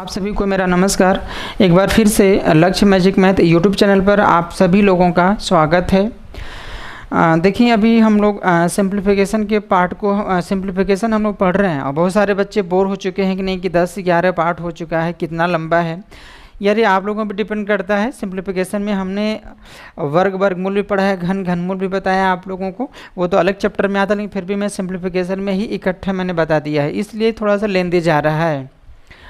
आप सभी को मेरा नमस्कार। एक बार फिर से लक्ष्य मैजिक मैथ यूट्यूब चैनल पर आप सभी लोगों का स्वागत है। देखिए अभी हम लोग सिंप्लीफिकेशन के पार्ट को सिंप्लीफिकेशन हम लोग पढ़ रहे हैं और बहुत सारे बच्चे बोर हो चुके हैं कि नहीं कि 10 से 11 पार्ट हो चुका है, कितना लंबा है यार। ये आप लोगों पर डिपेंड करता है। सिंप्लीफिकेशन में हमने वर्गमूल भी पढ़ा है, घनमूल भी बताया आप लोगों को, वो तो अलग चैप्टर में आता है, लेकिन फिर भी मैं सिंप्लीफिकेशन में ही इकट्ठा मैंने बता दिया है, इसलिए थोड़ा सा लेंदी जा रहा है।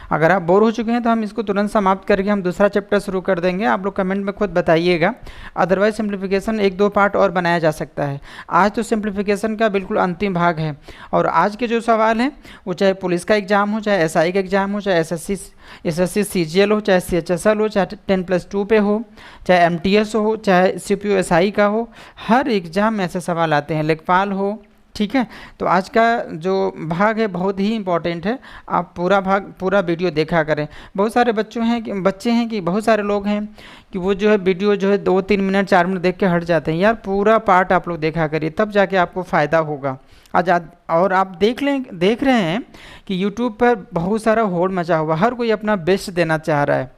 अगर आप बोर हो चुके हैं तो हम इसको तुरंत समाप्त करके हम दूसरा चैप्टर शुरू कर देंगे। आप लोग कमेंट में खुद बताइएगा, अदरवाइज सिंप्लीफिकेशन 1-2 पार्ट और बनाया जा सकता है। आज तो सिंप्लीफिकेशन का बिल्कुल अंतिम भाग है और आज के जो सवाल हैं वो चाहे पुलिस का एग्जाम हो, चाहे एसआई का एग्जाम हो, चाहे एसएससी सीजीएल हो, चाहे सीएचएसएल हो, चाहे 10+2 पे हो, चाहे एमटीएस हो, चाहे सीपीयू एसआई का हो, हर एग्जाम में ऐसे सवाल आते हैं, लेखपाल हो। ठीक है, तो आज का जो भाग है बहुत ही इम्पोर्टेंट है, आप पूरा वीडियो देखा करें। बहुत सारे बच्चे हैं कि बहुत सारे लोग हैं कि वो जो है वीडियो जो है 2-3 मिनट 4 मिनट देख के हट जाते हैं। यार पूरा पार्ट आप लोग देखा करिए, तब जाके आपको फ़ायदा होगा। और आप देख रहे हैं कि यूट्यूब पर बहुत सारा होड़ मचा हुआ, हर कोई अपना बेस्ट देना चाह रहा है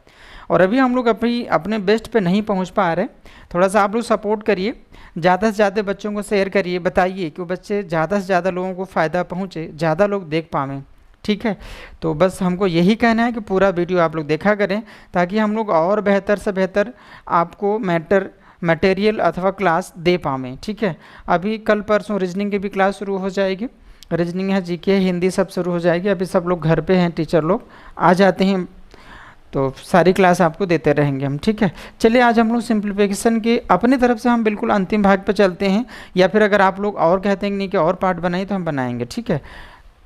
और अभी हम लोग अपने बेस्ट पे नहीं पहुंच पा रहे। थोड़ा सा आप लोग सपोर्ट करिए, ज़्यादा से ज़्यादा बच्चों को शेयर करिए, बताइए कि वो बच्चे ज़्यादा से ज़्यादा लोगों को फ़ायदा पहुँचे, ज़्यादा लोग देख पावें। ठीक है, तो बस हमको यही कहना है कि पूरा वीडियो आप लोग देखा करें ताकि हम लोग और बेहतर से बेहतर आपको मटेरियल अथवा क्लास दे पावें। ठीक है, अभी कल परसों रीजनिंग की भी क्लास शुरू हो जाएगी। रीजनिंग है, जीके है, हिंदी सब शुरू हो जाएगी। अभी सब लोग घर पे हैं, टीचर लोग आ जाते हैं तो सारी क्लास आपको देते रहेंगे हम। ठीक है, चलिए आज हम लोग सिंप्लीफिकेशन के अपनी तरफ से हम बिल्कुल अंतिम भाग पर चलते हैं, या फिर अगर आप लोग और कहते हैं नहीं कि और पार्ट बनाइए तो हम बनाएंगे। ठीक है,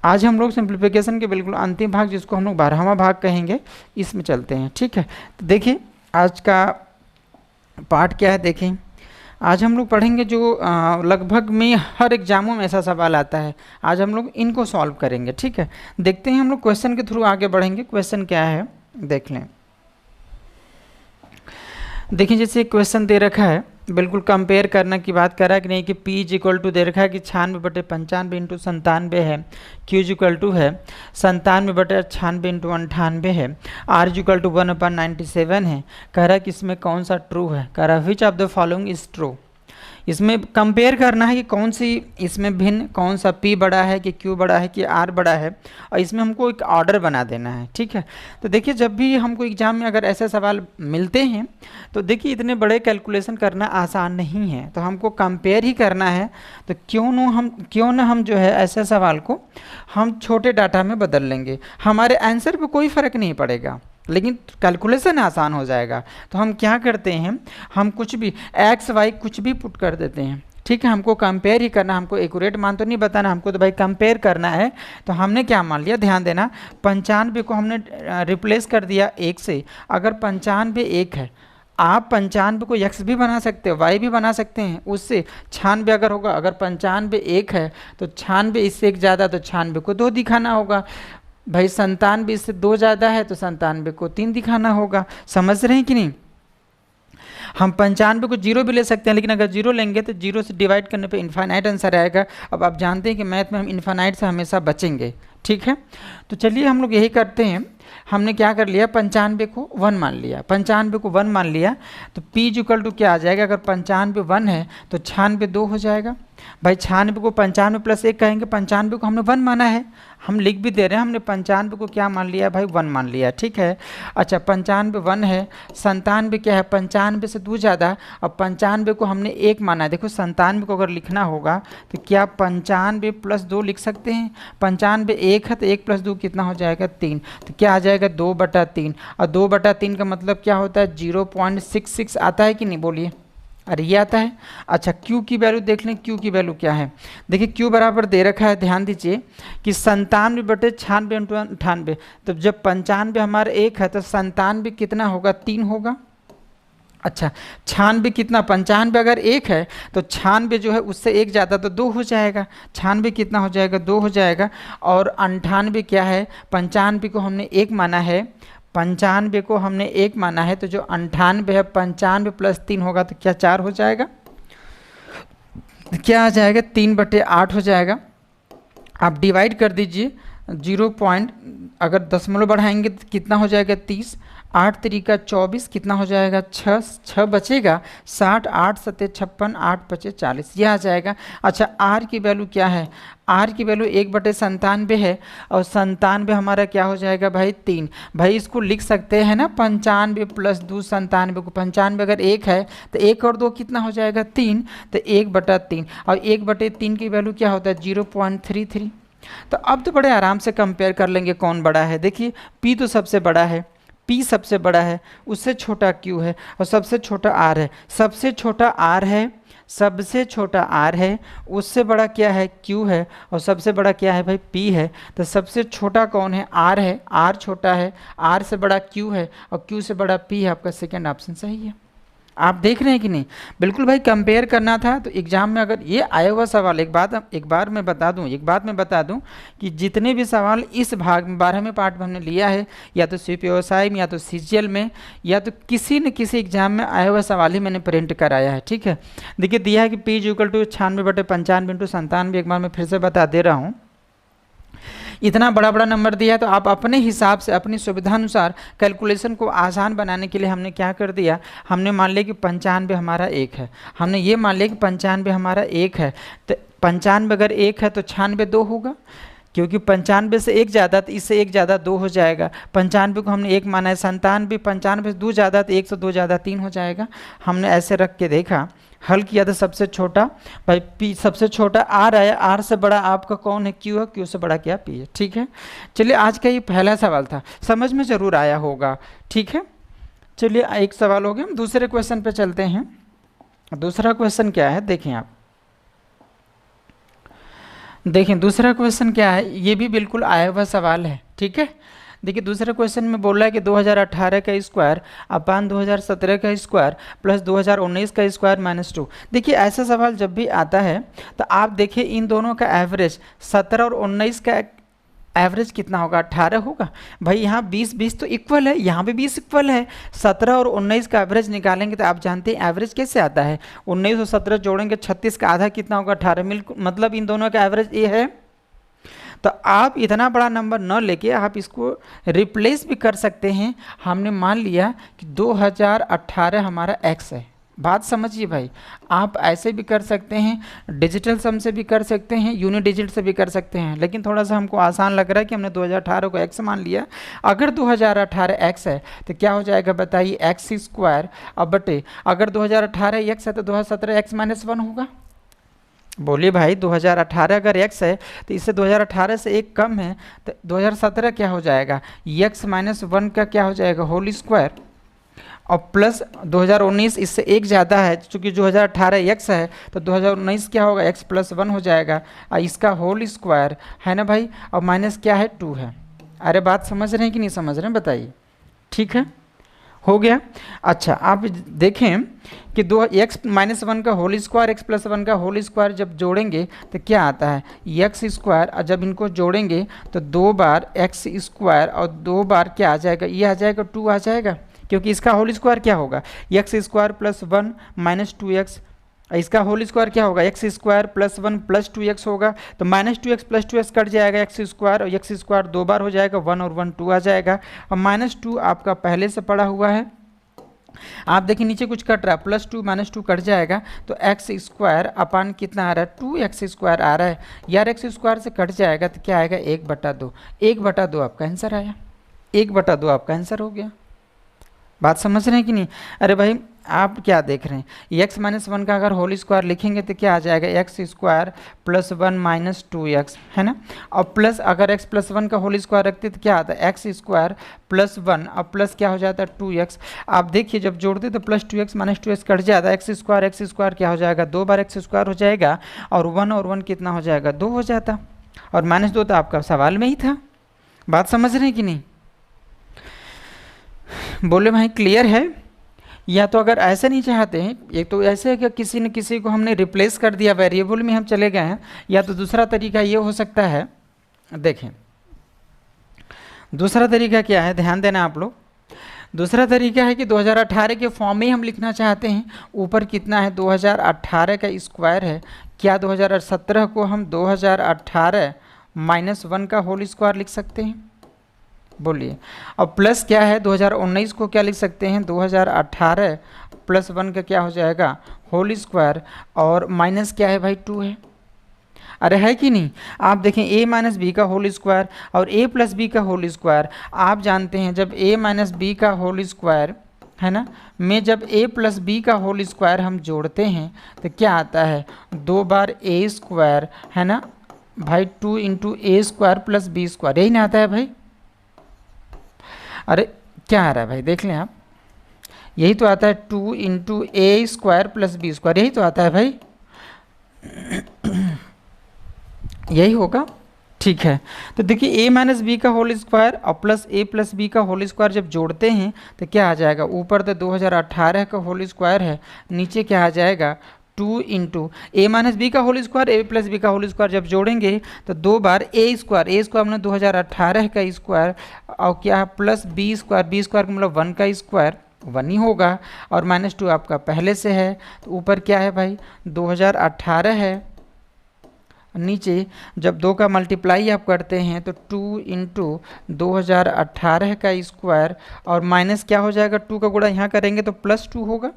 आज हम लोग सिंप्लीफिकेशन के बिल्कुल अंतिम भाग, जिसको हम लोग 12वां भाग कहेंगे, इसमें चलते हैं। ठीक है, तो देखिए आज का पार्ट क्या है। देखें आज हम लोग पढ़ेंगे जो लगभग में हर एग्जामों में ऐसा सवाल आता है, आज हम लोग इनको सॉल्व करेंगे। ठीक है, देखते हैं हम लोग क्वेश्चन के थ्रू आगे बढ़ेंगे। क्वेश्चन क्या है देख लें। देखिए जैसे क्वेश्चन दे रखा है, बिल्कुल कंपेयर करने की बात कर रहा है कि नहीं कि P = दे रखा है कि 96/95 इंटू 97 है, Q = है 97/96 इंटू 98 है, R = 1/97 है। कह रहा है कि इसमें कौन सा ट्रू है, कह रहा है which of the following is true. इसमें कंपेयर करना है कि कौन सी इसमें भिन्न, कौन सा P बड़ा है कि Q बड़ा है कि R बड़ा है, और इसमें हमको एक ऑर्डर बना देना है। ठीक है, तो देखिए जब भी हमको एग्जाम में अगर ऐसे सवाल मिलते हैं तो देखिए इतने बड़े कैलकुलेशन करना आसान नहीं है, तो हमको कंपेयर ही करना है। तो क्यों ना हम जो है ऐसे सवाल को हम छोटे डाटा में बदल लेंगे, हमारे आंसर पर कोई फ़र्क नहीं पड़ेगा लेकिन कैलकुलेशन आसान हो जाएगा। तो हम क्या करते हैं, हम कुछ भी x y कुछ भी पुट कर देते हैं। ठीक है, हमको कंपेयर ही करना, हमको एक्यूरेट मान तो नहीं बताना, हमको तो भाई कंपेयर करना है। तो हमने क्या मान लिया, ध्यान देना, 95 को हमने रिप्लेस कर दिया 1 से। अगर 95 1 है, आप 95 को x भी बना सकते हो, y भी बना सकते हैं, उससे 96 अगर होगा, अगर 95 1 है तो 96 इससे 1 ज़्यादा तो 96 को 2 दिखाना होगा। भाई 97 इससे 2 ज़्यादा है तो 97 को 3 दिखाना होगा। समझ रहे हैं कि नहीं। हम 95 को 0 भी ले सकते हैं, लेकिन अगर 0 लेंगे तो 0 से डिवाइड करने पे इन्फाइनाइट आंसर आएगा। अब आप जानते हैं कि मैथ में हम इन्फाइनाइट से हमेशा बचेंगे। ठीक है, तो चलिए हम लोग यही करते हैं। हमने क्या कर लिया, 95 को 1 मान लिया, 95 को 1 मान लिया, तो P = क्या आ जाएगा, अगर 95 1 है तो 96 2 हो जाएगा। भाई 96 को 95 + 1 कहेंगे, 95 को हमने 1 माना है, हम लिख भी दे रहे हैं, हमने 95 को क्या मान लिया भाई, 1 मान लिया। ठीक है, अच्छा 95 1 है, 97 क्या है, 95 से 2 ज़्यादा, अब 95 को हमने 1 माना है। देखो 97 को अगर लिखना होगा तो क्या 95 + 2 लिख सकते हैं। 95 1 है तो 1 + 2 कितना हो जाएगा, 3, तो क्या आ जाएगा 2/3, और 2/3 का मतलब क्या होता है, 0.66 आता है कि नहीं, बोलिए। अरे ये आता है। अच्छा Q की वैल्यू देख लें, Q की वैल्यू क्या है। देखिए Q बराबर दे रखा है, ध्यान दीजिए कि 97/96 इंटू 98, तो जब 95 हमारा 1 है तो 97 कितना होगा, 3 होगा। अच्छा 96 कितना, 95 अगर 1 है तो 96 जो है उससे 1 ज़्यादा तो 2 हो जाएगा, 96 कितना हो जाएगा, 2 हो जाएगा। और 98 क्या है, 95 को हमने 1 माना है, 95 को हमने 1 माना है, तो जो 98 है 95 + 3 होगा तो क्या 4 हो जाएगा, क्या आ जाएगा 3/8 हो जाएगा। आप डिवाइड कर दीजिए 0 पॉइंट अगर दशमलव बढ़ाएंगे तो कितना हो जाएगा 30, 8 तरीका 24, कितना हो जाएगा 6 बचेगा 60, 8 सत्ते 56, 8 पचे 40, यह आ जाएगा। अच्छा आर की वैल्यू क्या है, आर की वैल्यू 1/97 है और 97 हमारा क्या हो जाएगा भाई 3। भाई इसको लिख सकते हैं ना 95 + 2 97 को, 95 अगर 1 है तो 1 और 2 कितना हो जाएगा 3, तो 1/3 और 1/3 की वैल्यू क्या होता है 0.33। तो अब तो बड़े आराम से कंपेयर कर लेंगे कौन बड़ा है। देखिए P तो सबसे बड़ा है, P सबसे बड़ा है, उससे छोटा Q है और सबसे छोटा R है। सबसे छोटा R है, सबसे छोटा R है, उससे बड़ा क्या है Q है और सबसे बड़ा क्या है भाई P है। तो सबसे छोटा कौन है R है, R छोटा है, R से बड़ा Q है और Q से बड़ा P है। आपका सेकेंड ऑप्शन सही है। आप देख रहे हैं कि नहीं, बिल्कुल भाई कंपेयर करना था। तो एग्जाम में अगर ये आया हुआ सवाल, एक बात मैं बता दूं कि जितने भी सवाल इस भाग में 12वें पार्ट में हमने लिया है, या तो CPOSI में या तो CGL में या तो किसी न किसी एग्जाम में आया हुआ सवाल ही मैंने प्रिंट कराया है। ठीक है, देखिए दिया है कि P = 96/95 × 97। एक बार मैं फिर से बता दे रहा हूँ, इतना बड़ा नंबर दिया है तो आप अपने हिसाब से अपनी सुविधानुसार कैलकुलेशन को आसान बनाने के लिए हमने क्या कर दिया, हमने मान लिया कि 95 हमारा 1 है, हमने ये मान लिया कि 95 हमारा 1 है। तो 95 अगर 1 है तो 96 2 होगा, क्योंकि 95 से 1 ज़्यादा तो इससे 1 ज़्यादा 2 हो जाएगा। 95 को हमने 1 माना है, 97 95 से 2 ज़्यादा तो 1 से 2 ज़्यादा 3 हो जाएगा। हमने ऐसे रख के देखा, हल किया तो सबसे छोटा भाई P, सबसे छोटा R आया, R से बड़ा आपका कौन है Q है, Q से बड़ा क्या P है। ठीक है, चलिए आज का ये पहला सवाल था, समझ में ज़रूर आया होगा। ठीक है, चलिए एक सवाल हो गया, हम दूसरे क्वेश्चन पे चलते हैं। दूसरा क्वेश्चन क्या है देखें आप, देखें दूसरा क्वेश्चन क्या है, ये भी बिल्कुल आया हुआ सवाल है। ठीक है, देखिए दूसरे क्वेश्चन में बोल रहा है कि 2018 का स्क्वायर अपान 2017 का स्क्वायर प्लस 2019 का स्क्वायर -2। देखिए ऐसा सवाल जब भी आता है तो आप देखिए इन दोनों का एवरेज 17 और 19 का एवरेज कितना होगा, 18 होगा। भाई यहाँ 20 तो इक्वल है, यहाँ भी 20 इक्वल है। 17 और 19 का एवरेज निकालेंगे तो आप जानते हैं एवरेज कैसे आता है, 19 और 17 जोड़ेंगे 36 का आधा कितना होगा 18, मतलब इन दोनों का एवरेज ये है। तो आप इतना बड़ा नंबर न लेके आप इसको रिप्लेस भी कर सकते हैं। हमने मान लिया कि 2018 हमारा x है, बात समझिए भाई। आप ऐसे भी कर सकते हैं, डिजिटल सम से भी कर सकते हैं, यूनिट डिजिट से भी कर सकते हैं, लेकिन थोड़ा सा हमको आसान लग रहा है कि हमने 2018 को x मान लिया। अगर 2018 x है तो क्या हो जाएगा बताइए, x² अब बटे, अगर 2018 x है तो 2017 x - 1 होगा। बोलिए भाई 2018 अगर x है तो इससे 2018 से 1 कम है तो 2017 क्या हो जाएगा, x - 1 का क्या हो जाएगा होल स्क्वायर, और प्लस 2019 इससे 1 ज़्यादा है, चूँकि 2018 x है तो 2019 क्या होगा x + 1 हो जाएगा, और इसका होल स्क्वायर है ना भाई, और माइनस क्या है 2 है। अरे बात समझ रहे हैं कि नहीं समझ रहे हैं बताइए। ठीक है, हो गया। अच्छा आप देखें कि x - 1 का होल स्क्वायर x + 1 का होल स्क्वायर जब जोड़ेंगे तो क्या आता है x², और जब इनको जोड़ेंगे तो 2 बार x² और 2 बार क्या आ जाएगा, ये आ जाएगा 2 आ जाएगा, क्योंकि इसका होल स्क्वायर क्या होगा x² + 1 - 2x, इसका होल स्क्वायर क्या होगा x² + 1 + 2x होगा। तो -2x + 2x कट जाएगा x² और x² 2 बार हो जाएगा, 1 और 1 2 आ जाएगा, और -2 आपका पहले से पड़ा हुआ है। आप देखिए नीचे कुछ कट रहा है, +2 -2 कट जाएगा तो x² अपान कितना आ रहा है 2x² आ रहा है। यार x² से कट जाएगा तो क्या आएगा 1/2, 1/2 आपका आंसर आया, 1/2 आपका आंसर हो गया। बात समझ रहे हैं कि नहीं। अरे भाई आप क्या देख रहे हैं, x - 1 का अगर होल स्क्वायर लिखेंगे तो क्या आ जाएगा x² + 1 - 2x है ना, और प्लस अगर x + 1 का होल स्क्वायर रखते तो क्या आता है x² + 1 और प्लस क्या हो जाता है 2x। आप देखिए जब जोड़ते तो +2x - 2x कट जाता है, x² क्या हो जाएगा 2 बार x² हो जाएगा, और 1 कितना हो जाएगा 2 हो जाता, और -2 तो आपका सवाल में ही था। बात समझ रहे हैं कि नहीं, बोले भाई क्लियर है। या तो अगर ऐसे नहीं चाहते हैं, एक तो ऐसे है कि किसी न किसी को हमने रिप्लेस कर दिया, वेरिएबल में हम चले गए हैं, या तो दूसरा तरीका ये हो सकता है, देखें दूसरा तरीका क्या है, ध्यान देना आप लोग। दूसरा तरीका है कि 2018 के फॉर्म में हम लिखना चाहते हैं, ऊपर कितना है 2018 का स्क्वायर है, क्या 2017 को हम 2018 -1 का होल स्क्वायर लिख सकते हैं, बोलिए। और प्लस क्या है, 2019 को क्या लिख सकते हैं, 2018 + 1 का क्या हो जाएगा, होल स्क्वायर, और माइनस क्या है भाई, 2 है। अरे है कि नहीं, आप देखें a - b का होल स्क्वायर और a + b का होल स्क्वायर, आप जानते हैं जब a - b का होल स्क्वायर है ना, में जब a + b का होल स्क्वायर हम जोड़ते हैं तो क्या आता है, 2 बार a² है ना भाई, 2 × a² + b², यही ना आता है भाई। अरे क्या आ रहा है भाई, देख लें आप, यही तो आता है, 2 × a² + b², यही तो आता है भाई, यही होगा। ठीक है, तो देखिए a - b का होल स्क्वायर और प्लस a + b का होल स्क्वायर जब जोड़ते हैं तो क्या आ जाएगा, ऊपर तो 2018 का होल स्क्वायर है, नीचे क्या आ जाएगा, 2 × a - b का होल स्क्वायर, a + b का होल स्क्वायर जब जोड़ेंगे तो 2 बार a² हमने 2018 का स्क्वायर, और क्या प्लस b² का मतलब 1 का स्क्वायर, 1 ही होगा, और -2 आपका पहले से है, तो ऊपर क्या है भाई, 2018 है, नीचे जब 2 का मल्टीप्लाई आप करते हैं तो 2 × 2018 का स्क्वायर, और माइनस क्या हो जाएगा, 2 का गुणा यहाँ करेंगे तो +2 होगा,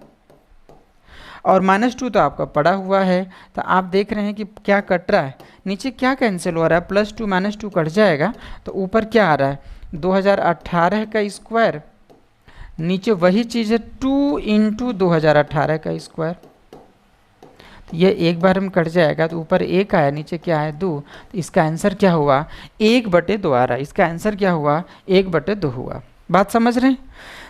और -2 तो आपका पड़ा हुआ है। तो आप देख रहे हैं कि क्या कट रहा है, नीचे क्या कैंसिल हो रहा है, +2 - 2 कट जाएगा, तो ऊपर क्या आ रहा है, 2018 का स्क्वायर, नीचे वही चीज़ है 2 × 2018 का स्क्वायर, ये एक बार में कट जाएगा, तो ऊपर 1 आया, नीचे क्या है, 2, तो इसका आंसर क्या हुआ, 1/2 आ रहा है, इसका आंसर क्या हुआ, 1/2 हुआ। बात समझ रहे हैं?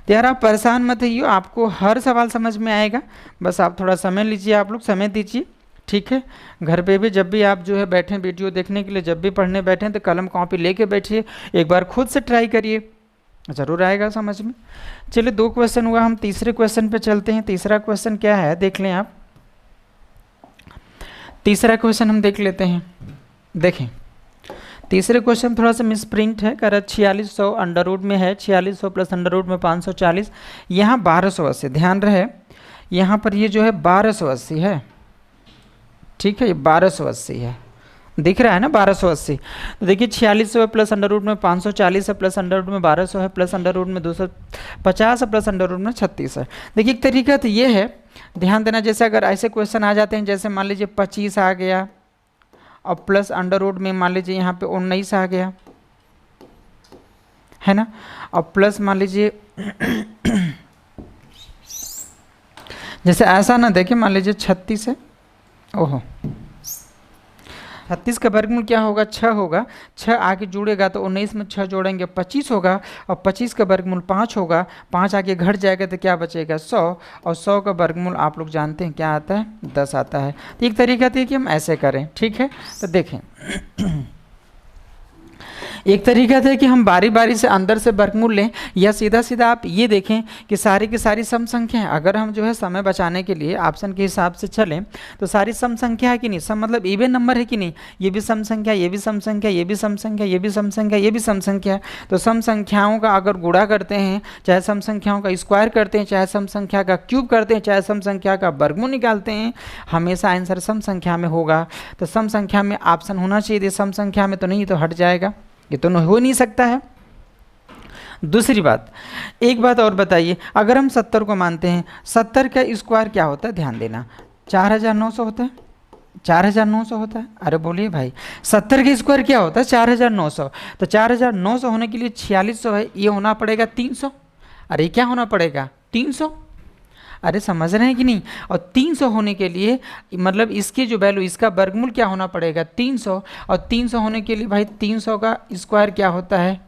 तो यार आप परेशान मत होइए, आपको हर सवाल समझ में आएगा, बस आप थोड़ा समय लीजिए, आप लोग समय दीजिए, ठीक है। घर पे भी जब भी आप जो है बैठें वीडियो देखने के लिए, जब भी पढ़ने बैठें तो कलम कॉपी लेके बैठिए, एक बार खुद से ट्राई करिए, ज़रूर आएगा समझ में। चलिए 2 क्वेश्चन हुआ, हम तीसरे क्वेश्चन पे चलते हैं। तीसरा क्वेश्चन क्या है, देख लें आप, तीसरा क्वेश्चन हम देख लेते हैं। देखें तीसरे क्वेश्चन थोड़ा सा मिसप्रिंट है, कर 4600 अंडर रूट में है, 4600 + अंडर रूट में 540, यहाँ 1280, ध्यान रहे यहाँ पर ये जो है 1280 है, ठीक है, ये 1280 है, दिख रहा है ना 1280। तो देखिए 4600 + अंडर रूट में 540 है, + अंडर रूट में 1200 है, + अंडर रूट में 250 है, + अंडर रूट में 36 है। देखिए एक तरीका तो ये है, ध्यान देना, जैसे अगर ऐसे क्वेश्चन आ जाते हैं, जैसे मान लीजिए 25 आ गया और प्लस अंडर रूट में मान लीजिए यहाँ पे 19 आ गया, है ना, और प्लस मान लीजिए जैसे ऐसा ना देखें, मान लीजिए 36 है, ओहो 36 का वर्गमूल क्या होगा, 6 होगा, 6 आगे जुड़ेगा तो 19 में 6 जोड़ेंगे 25 होगा, और 25 का वर्गमूल 5 होगा, 5 आगे घट जाएगा तो क्या बचेगा 100, और 100 का वर्गमूल आप लोग जानते हैं क्या आता है, 10 आता है। तो एक तरीका था कि हम ऐसे करें, ठीक है। तो देखें एक तरीका था कि हम बारी बारी से अंदर से वर्गमूल लें, या सीधा सीधा आप ये देखें कि सारी की सारी सम संख्या हैं, अगर हम जो है समय बचाने के लिए ऑप्शन के हिसाब से चलें तो सारी सम संख्या है कि नहीं, सम मतलब इवन नंबर है कि नहीं, ये भी सम संख्या, ये भी सम संख्या, ये भी सम संख्या, ये भी सम संख्या, ये भी सम संख्या। तो सम संख्याओं का अगर गुणा करते हैं, चाहे सम संख्याओं का स्क्वायर करते हैं, चाहे सम संख्या का क्यूब करते हैं, चाहे सम संख्या का वर्गमूल निकालते हैं, हमेशा आंसर सम संख्या में होगा। तो सम संख्या में ऑप्शन होना चाहिए, सम संख्या में तो नहीं, तो हट जाएगा, ये तो हो नहीं सकता है। दूसरी बात, एक बात और बताइए, अगर हम 70 को मानते हैं, 70 का स्क्वायर क्या होता है, ध्यान देना, 4900 होता है, 4900 होता है। अरे बोलिए भाई, 70 का स्क्वायर क्या होता है, 4900, तो 4900 होने के लिए 4600 है, ये होना पड़ेगा 300। अरे क्या होना पड़ेगा, 300। अरे समझ रहे हैं कि नहीं, और 300 होने के लिए मतलब इसकी जो वैल्यू, इसका वर्गमूल क्या होना पड़ेगा 300, और 300 होने के लिए भाई 300 का स्क्वायर क्या होता है,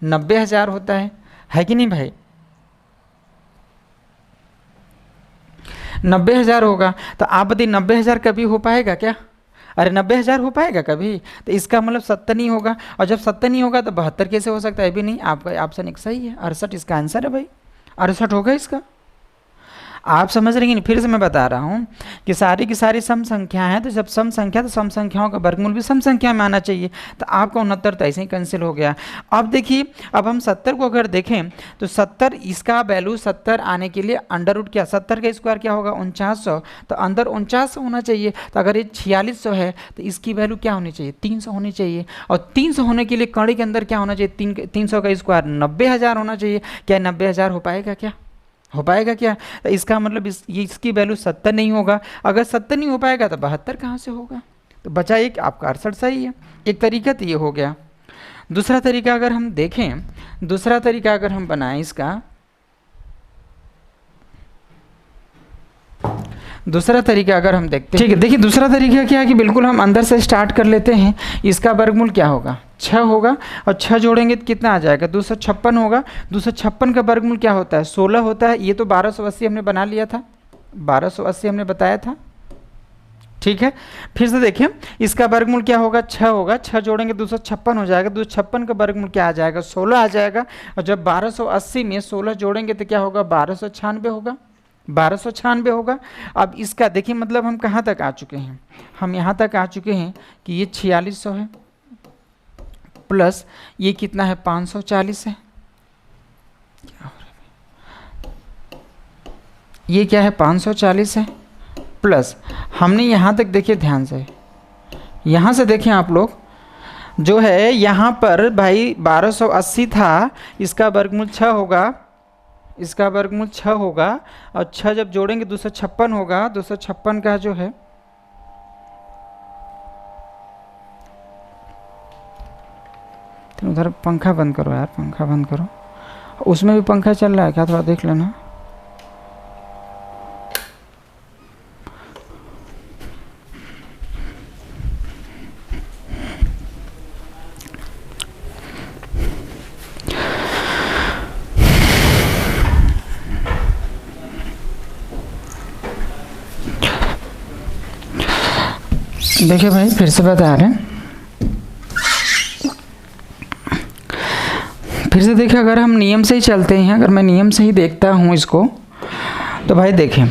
90000 होता है कि नहीं भाई, 90000 होगा। तो आप बताइए 90000 कभी हो पाएगा क्या, अरे 90000 हो पाएगा कभी, तो इसका मतलब 70 नहीं होगा, और जब 70 नहीं होगा तो 72 कैसे हो सकता है, भी नहीं, आपका ऑप्शन एक सही है, 68 इसका आंसर है भाई, 68 होगा इसका। आप समझ रहे हैं? फिर से मैं बता रहा हूँ कि सारी की सारी सम संख्या है, तो जब सम संख्या तो सम संख्याओं का वर्गमूल भी सम संख्या में आना चाहिए। तो आपका 69 तो ऐसे ही कैंसिल हो गया। अब देखिए, अब हम 70 को अगर देखें तो 70 इसका वैल्यू 70 आने के लिए अंडर रूट क्या, 70 का स्क्वायर क्या होगा 4900, तो अंदर 4900 होना चाहिए। तो अगर ये 4600 है तो इसकी वैल्यू क्या होनी चाहिए 300 होनी चाहिए। और 300 होने के लिए कड़ी के अंदर क्या होना चाहिए 300 का स्क्वायर 90,000 होना चाहिए। क्या 90,000 हो पाएगा? क्या हो पाएगा? क्या तो इसका मतलब इसकी वैल्यू 70 नहीं होगा। अगर 70 नहीं हो पाएगा तो 72 कहाँ से होगा? तो बचा एक आपका 68 सही है। एक तरीका तो ये हो गया। दूसरा तरीका अगर हम देखें, दूसरा तरीका अगर हम बनाएं इसका, दूसरा तरीका अगर हम देखते हैं, ठीक है, देखिए दूसरा तरीका क्या है कि बिल्कुल हम अंदर से स्टार्ट कर लेते हैं। इसका वर्गमूल क्या होगा 6 होगा, और 6 जोड़ेंगे तो कितना आ जाएगा 256 होगा। 256 का वर्गमूल क्या होता है 16 होता है। ये तो 1280 हमने बना लिया था, 1280 हमने बताया था, ठीक है। फिर से देखिए इसका वर्गमूल क्या होगा 6 होगा, 6 जोड़ेंगे 256 हो जाएगा। 256 का वर्गमूल क्या आ जाएगा 16 आ जाएगा। और जब 1280 में 16 जोड़ेंगे तो क्या होगा 1296 होगा, 1296 होगा। अब इसका देखिए मतलब हम कहाँ तक आ चुके हैं, हम यहाँ तक आ चुके हैं कि ये 4600 है प्लस ये कितना है 540 है, क्या हो रहा है, ये क्या है 540 है प्लस हमने यहाँ तक देखिए ध्यान से, यहाँ से देखें आप लोग जो है यहाँ पर भाई 1280 था, इसका वर्गमूल 6 होगा, इसका वर्गमूल 6 होगा। और 6 जब जोड़ेंगे 256 होगा। 256 का जो है तो उधर पंखा बंद करो यार, पंखा बंद करो। उसमें भी पंखा चल रहा है क्या, थोड़ा देख लेना। देखिए भाई फिर से बता रहे हैं, फिर से देखिए अगर हम नियम से ही चलते हैं, अगर मैं नियम से ही देखता हूँ इसको, तो भाई देखें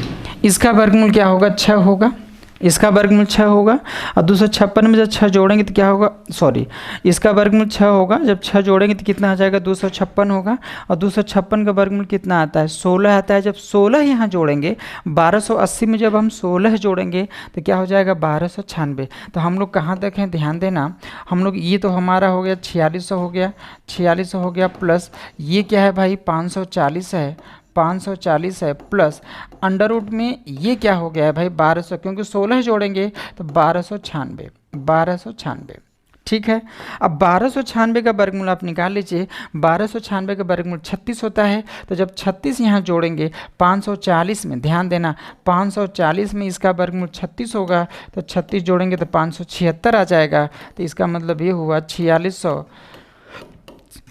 इसका वर्गमूल क्या होगा 6 होगा, इसका वर्गमूल 6 होगा। और 256 में जब 6 जोड़ेंगे तो क्या होगा, सॉरी इसका वर्गमूल 6 होगा, जब 6 जोड़ेंगे तो कितना आ जाएगा 256 होगा। और 256 का वर्गमूल कितना आता है 16 आता है। जब 16 यहाँ जोड़ेंगे 1280 में जब हम 16 जोड़ेंगे तो क्या हो जाएगा 1296। तो हम लोग कहाँ तक हैं ध्यान देना, हम लोग ये तो हमारा हो गया 4600 हो गया, 4600 हो गया प्लस ये क्या है भाई 540 है, 540 है प्लस अंडर रूट में ये क्या हो गया है भाई 1200, क्योंकि 16 जोड़ेंगे तो 1296, 1296, ठीक है। अब 1296 का वर्गमूल आप निकाल लीजिए, 1296 का वर्गमूल 36 होता है। तो जब 36 यहाँ जोड़ेंगे 540 में, ध्यान देना 540 में इसका वर्गमूल 36 होगा, तो 36 जोड़ेंगे तो 576 आ जाएगा। तो इसका मतलब ये हुआ 4600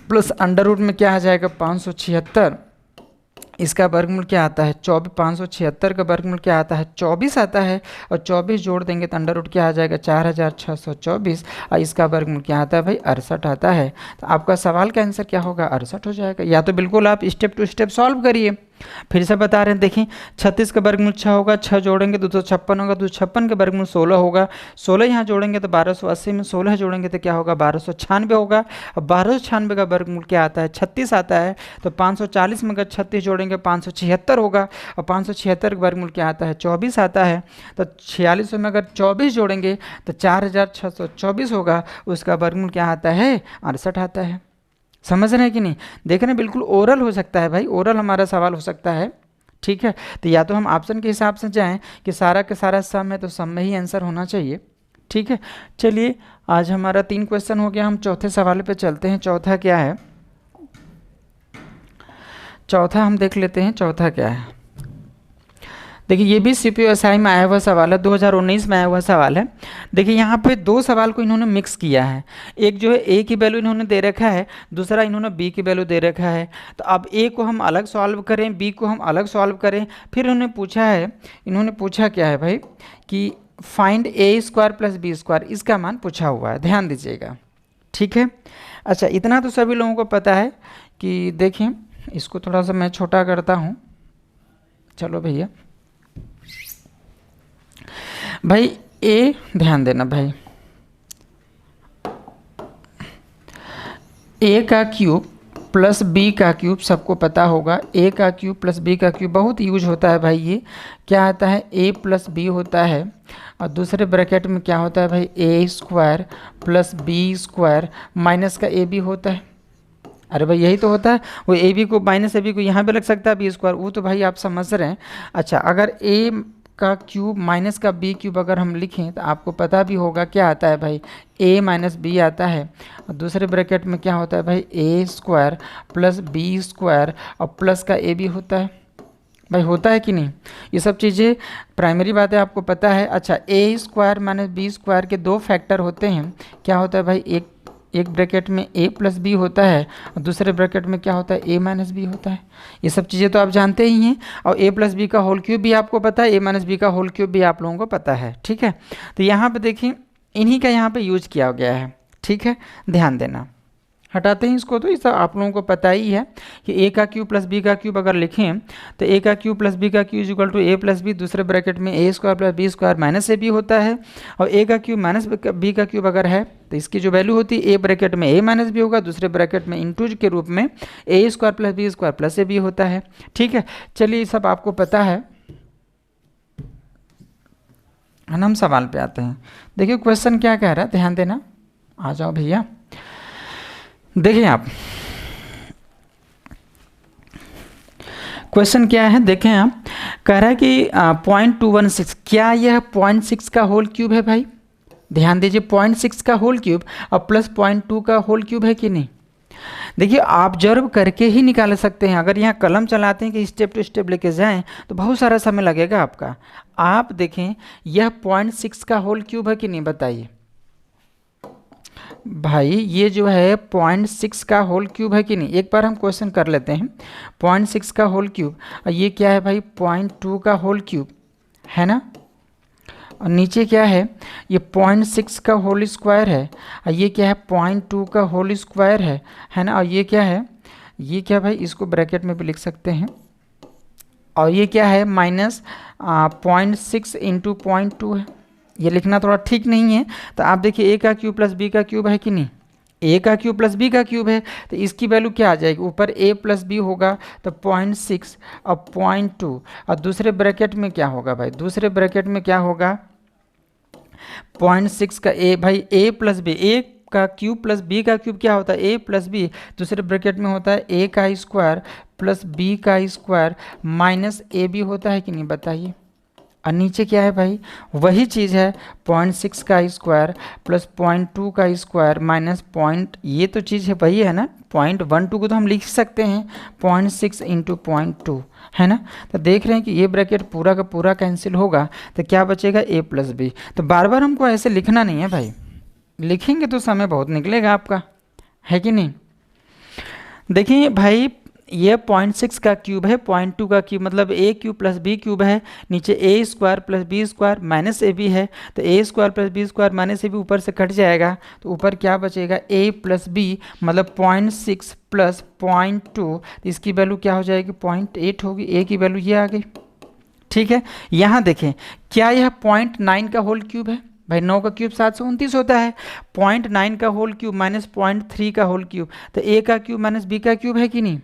प्लस अंडर रूट में क्या आ जाएगा 576, इसका वर्गमूल क्या आता है 24, 576 का वर्गमूल क्या आता है 24 आता है। और 24 जोड़ देंगे तो अंडर रूट क्या आ जाएगा 4624। और इसका वर्गमूल क्या आता है भाई 68 आता है। तो आपका सवाल का आंसर क्या होगा 68 हो जाएगा। या तो बिल्कुल आप स्टेप टू स्टेप सॉल्व करिए। फिर से बता रहे हैं, देखिए 36 का वर्गमूल 6 होगा, 6 जोड़ेंगे 256 होगा, 256 का वर्गमूल 16 होगा, 16 यहाँ जोड़ेंगे तो 1280 में 16 जोड़ेंगे तो क्या होगा 1296 होगा। और 1296 का वर्गमूल क्या आता है 36 आता है। तो 540 में अगर 36 जोड़ेंगे 576 होगा, और 576 का वर्गमूल क्या आता है 24 आता है। तो 4600 में अगर 24 जोड़ेंगे तो 4624 होगा, उसका वर्गमूल क्या आता है 68 आता है। समझ रहे हैं कि नहीं? देख रहे हैं, बिल्कुल ओरल हो सकता है भाई, ओरल हमारा सवाल हो सकता है, ठीक है। तो या तो हम ऑप्शन के हिसाब से जाएं कि सारा का सारा सम है तो सम में ही आंसर होना चाहिए, ठीक है। चलिए आज हमारा 3 क्वेश्चन हो गया, हम चौथे सवाल पे चलते हैं। चौथा क्या है, चौथा हम देख लेते हैं चौथा क्या है। देखिए ये भी CPSI में आया हुआ सवाल है, 2019 में आया हुआ सवाल है। देखिए यहाँ पे 2 सवाल को इन्होंने मिक्स किया है। एक जो है A की वैल्यू इन्होंने दे रखा है, दूसरा इन्होंने B की वैल्यू दे रखा है। तो अब A को हम अलग सॉल्व करें, B को हम अलग सॉल्व करें। फिर इन्होंने पूछा है, इन्होंने पूछा क्या है भाई कि फाइंड A² + B², इसका मान पूछा हुआ है, ध्यान दीजिएगा, ठीक है। अच्छा इतना तो सभी लोगों को पता है कि देखें, इसको थोड़ा सा मैं छोटा करता हूँ, चलो भैया, भाई ए ध्यान देना भाई, ए का क्यूब प्लस बी का क्यूब सबको पता होगा। ए का क्यूब प्लस बी का क्यूब बहुत यूज होता है भाई। ये क्या आता है, ए प्लस बी होता है और दूसरे ब्रैकेट में क्या होता है भाई, A square plus B square minus का ए बी होता है। अरे भाई यही तो होता है, वो ए बी को माइनस ए बी को यहाँ पे लग सकता है बी स्क्वायर, वो तो भाई आप समझ रहे हैं। अच्छा, अगर ए का क्यूब माइनस का बी क्यूब अगर हम लिखें तो आपको पता भी होगा क्या आता है भाई, ए माइनस बी आता है और दूसरे ब्रैकेट में क्या होता है भाई, A square plus B square और प्लस का ए बी होता है। भाई होता है कि नहीं, ये सब चीज़ें प्राइमरी बातें आपको पता है। अच्छा, ए स्क्वायर माइनस बी स्क्वायर के दो फैक्टर होते हैं, क्या होता है भाई, एक ब्रैकेट में a प्लस बी होता है और दूसरे ब्रैकेट में क्या होता है, a माइनस बी होता है। ये सब चीज़ें तो आप जानते ही हैं। और a प्लस बी का होल क्यूब भी आपको पता है, a माइनस बी का होल क्यूब भी आप लोगों को पता है। ठीक है, तो यहाँ पे देखिए इन्हीं का यहाँ पे यूज किया गया है। ठीक है, ध्यान देना, हटाते हैं इसको, तो ये सब आप लोगों को पता ही है कि a का क्यूब प्लस b का क्यूब अगर लिखें तो a का क्यूब प्लस b का cube equal to a plus b, दूसरे ब्रैकेट में a square plus B square minus A b होता है। और a का क्यूब माइनस b का क्यूब अगर है तो इसकी जो वैल्यू होती है a ब्रैकेट में a माइनस बी होगा, दूसरे ब्रैकेट में इंटू के रूप में a square plus B square plus a b होता है। ठीक है, चलिए ये सब आपको पता है। हम सवाल पे आते हैं। देखिए क्वेश्चन क्या कह रहा है, ध्यान देना, आ जाओ भैया। देखिए आप क्वेश्चन क्या है, देखें आप, कह रहा है कि 0.216, क्या यह 0.6 का होल क्यूब है भाई? ध्यान दीजिए, 0.6 का होल क्यूब और प्लस 0.2 का होल क्यूब है कि नहीं? देखिए ऑब्जर्व करके ही निकाल सकते हैं। अगर यहाँ कलम चलाते हैं कि स्टेप टू स्टेप लेके जाएं तो बहुत सारा समय लगेगा आपका। आप देखें यह 0.6 का होल क्यूब है कि नहीं, बताइए भाई। ये जो है 0.6 का होल क्यूब है कि नहीं, एक बार हम क्वेश्चन कर लेते हैं। 0.6 का होल क्यूब और ये क्या है भाई, 0.2 का होल क्यूब है ना, और नीचे क्या है, ये 0.6 का होल स्क्वायर है और ये क्या है, 0.2 का होल स्क्वायर है ना, और ये क्या है, ये क्या भाई, इसको ब्रैकेट में भी लिख सकते हैं। और ये क्या है, माइनस 0.6 इंटू 0.2 है। ये लिखना थोड़ा ठीक नहीं है, तो आप देखिए a का क्यूब प्लस b का क्यूब है कि नहीं, a का क्यूब प्लस b का क्यूब है, तो इसकी वैल्यू क्या आ जाएगी, ऊपर a प्लस b होगा तो 0.6 और 0.2 और दूसरे ब्रैकेट में क्या होगा भाई, दूसरे ब्रैकेट में क्या होगा, 0.6 का a भाई, a प्लस b, a का क्यूब प्लस b का क्यूब क्या होता है, a प्लस b, दूसरे ब्रैकेट में होता है a का स्क्वायर प्लस b का स्क्वायर माइनस ए बी होता है कि नहीं, बताइए। और नीचे क्या है भाई, वही चीज़ है, 0.6 का स्क्वायर प्लस 0.2 का स्क्वायर माइनस पॉइंट, ये तो चीज़ है वही है ना, 0.12 को तो हम लिख सकते हैं 0.6 इंटू 0.2 है ना। तो देख रहे हैं कि ये ब्रैकेट पूरा का पूरा कैंसिल होगा तो क्या बचेगा, a प्लस बी। तो बार बार हमको ऐसे लिखना नहीं है भाई, लिखेंगे तो समय बहुत निकलेगा आपका, है कि नहीं। देखिए भाई ये 0.6 का क्यूब है, 0.2 का क्यूब मतलब a cube plus b cube है, नीचे a square plus B square minus A b है, तो a square plus B square minus A b ऊपर से कट जाएगा तो ऊपर क्या बचेगा, a प्लस b मतलब 0.6 प्लस 0.2, तो इसकी वैल्यू क्या हो जाएगी, 0.8 होगी, a की वैल्यू ये आ गई। ठीक है, यहाँ देखें क्या यह 0.9 का होल क्यूब है भाई, 9 का क्यूब 729 होता है, 0.9 का होल क्यूब माइनस 0.3 का होल क्यूब, तो a का क्यूब माइनस b का क्यूब है कि नहीं।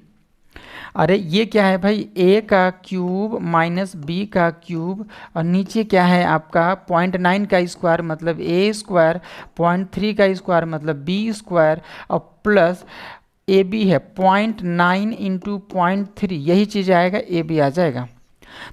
अरे ये क्या है भाई, a का क्यूब माइनस b का क्यूब और नीचे क्या है आपका 0.9 का स्क्वायर मतलब a स्क्वायर, 0.3 का स्क्वायर मतलब b स्क्वायर और प्लस ए बी है 0.9 इंटू 0.3, यही चीज़ आएगा, ए बी आ जाएगा।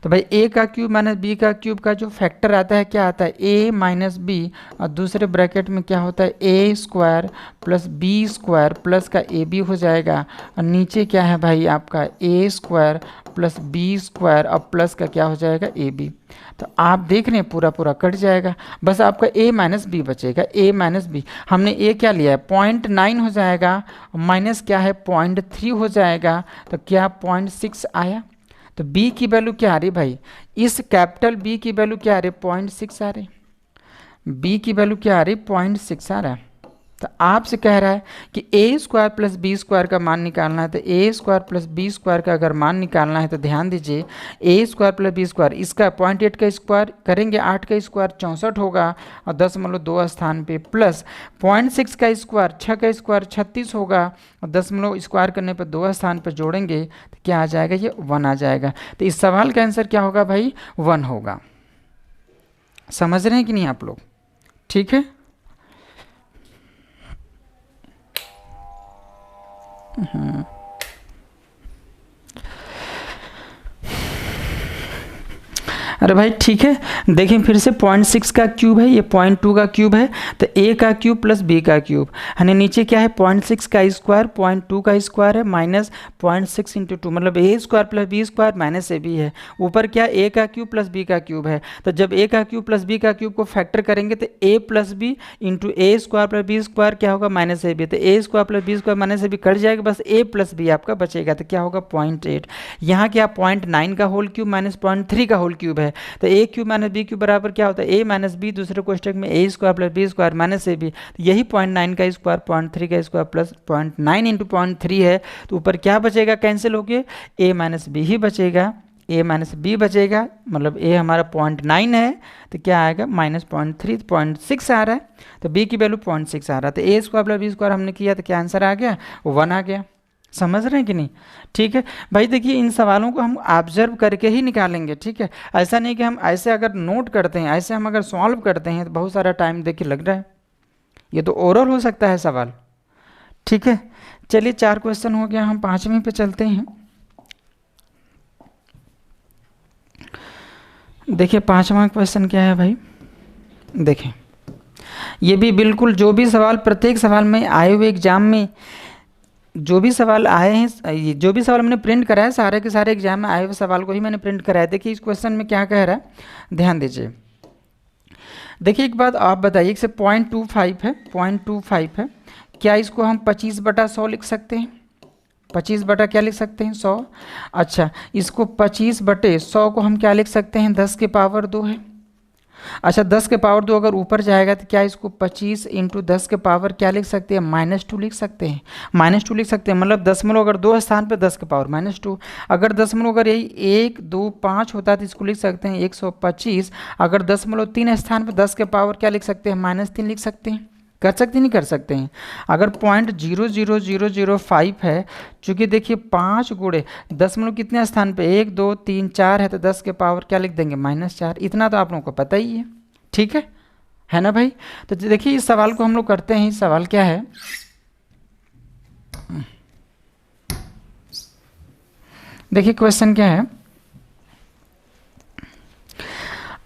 तो भाई a का क्यूब माइनस b का क्यूब का जो फैक्टर आता है क्या आता है, a माइनस बी और दूसरे ब्रैकेट में क्या होता है, a square plus B square plus का ए बी हो जाएगा और नीचे क्या है भाई आपका a square plus B square और प्लस का क्या हो जाएगा, ए बी। तो आप देख रहे हैं पूरा पूरा कट जाएगा, बस आपका a माइनस बी बचेगा, a माइनस बी, हमने a क्या लिया है 0.9 हो जाएगा, माइनस क्या है 0.3 हो जाएगा, तो क्या 0.6 आया। तो b की वैल्यू क्या आ रही भाई, इस कैपिटल B की वैल्यू क्या आ रही, 0.6 आ रही, b की वैल्यू क्या आ रही, 0.6 आ रहा है। तो आपसे कह रहा है कि ए स्क्वायर प्लस बी स्क्वायर का मान निकालना है। तो A square plus B square का अगर मान निकालना है तो ध्यान दीजिए, ए स्क्वायर प्लस बी स्क्वायर, इसका 0.8 का स्क्वायर करेंगे 8 का स्क्वायर 64 होगा और 10.2 स्थान पे, प्लस 0.6 का स्क्वायर 6 का स्क्वायर 36 होगा और 10 स्क्वायर करने पर 2 स्थान पर जोड़ेंगे तो क्या आ जाएगा, ये 1 आ जाएगा। तो इस सवाल का आंसर क्या होगा भाई, 1 होगा। समझ रहे हैं कि नहीं आप लोग? ठीक है। अरे भाई ठीक है, देखें फिर से 0.6 का क्यूब है, ये 0.2 का क्यूब है, तो a का क्यूब प्लस b का क्यूब, यानी नीचे क्या है 0.6 का स्क्वायर 0.2 का स्क्वायर है माइनस 0.6 इंटू 2, मतलब a square plus b square minus ab है। ऊपर क्या a का क्यूब प्लस b का क्यूब है, तो जब a का क्यूब प्लस b का क्यूब को फैक्टर करेंगे तो a plus b into a square plus B square क्या होगा, माइनस ab। तो a square plus B square minus ab cut जाएगा, बस a प्लस b आपका बचेगा, तो क्या होगा 0.8। यहाँ क्या 0.9 का होल क्यूब माइनस 0.3 का होल क्यूब है, तो ए क्यूब माइनस बी क्यूब बराबर क्या होता है, ए माइनस बी, दूसरे कोष्टक में A square plus B square minus A B, तो यही 0.9 का स्क्वायर 0.3 का स्क्वायर प्लस 0.9 इंटू 0.3 है, तो ऊपर क्या बचेगा, कैंसिल हो गए, ए माइनस बी ही बचेगा, ए माइनस बी बचेगा, मतलब ए हमारा 0.9 है तो क्या आएगा माइनस 0.3, 0.6 आ रहा है, तो बी की वैल्यू 0.6 आ रहा है, तो A square plus B square हमने किया तो क्या आंसर आ गया, 1 आ गया। समझ रहे हैं कि नहीं? ठीक है भाई, देखिए इन सवालों को हम ऑब्जर्व करके ही निकालेंगे, ठीक है, ऐसा नहीं कि हम ऐसे अगर नोट करते हैं, ऐसे हम अगर सॉल्व करते हैं तो बहुत सारा टाइम देखिए लग रहा है, ये तो ओरल हो सकता है सवाल। ठीक है, चलिए 4 क्वेश्चन हो गया, हम 5वें पे चलते हैं। देखिए 5वां क्वेश्चन क्या है भाई, देखें ये भी बिल्कुल जो भी सवाल प्रत्येक सवाल में आए हुए एग्जाम में जो भी सवाल आए हैं, जो भी सवाल मैंने प्रिंट कराया सारे के सारे एग्जाम में आए हुए सवाल को ही मैंने प्रिंट कराया। देखिए इस क्वेश्चन में क्या कह रहा है, ध्यान दीजिए। देखिए एक बात आप बताइए, इसे 0.25 है, 0.25 है, क्या इसको हम 25/100 लिख सकते हैं? 25 बटा क्या लिख सकते हैं, 100। अच्छा, इसको 25/100 को हम क्या लिख सकते हैं, 10 के पावर 2 है। अच्छा 10 के पावर 2 अगर ऊपर जाएगा तो क्या इसको 25 इंटू 10 के पावर क्या लिख सकते हैं, -2 लिख सकते हैं, -2 लिख सकते हैं, मतलब दशमलव अगर 2 स्थान पे 10 के पावर -2, अगर दशमलव अगर यही 1 2 5 होता है तो इसको लिख सकते हैं 125, अगर दशमलव 3 स्थान पे 10 के पावर क्या लिख सकते हैं, -3 लिख सकते हैं। कर सकते नहीं कर सकते हैं। अगर 0.00005 है, चूँकि देखिए 5 गुणे दशमलव कितने स्थान पे 1 2 3 4 है, तो 10 के पावर क्या लिख देंगे, -4। इतना तो आप लोगों को पता ही है, ठीक है ना भाई। तो देखिए इस सवाल को हम लोग करते हैं। इस सवाल क्या है, देखिए क्वेश्चन क्या है।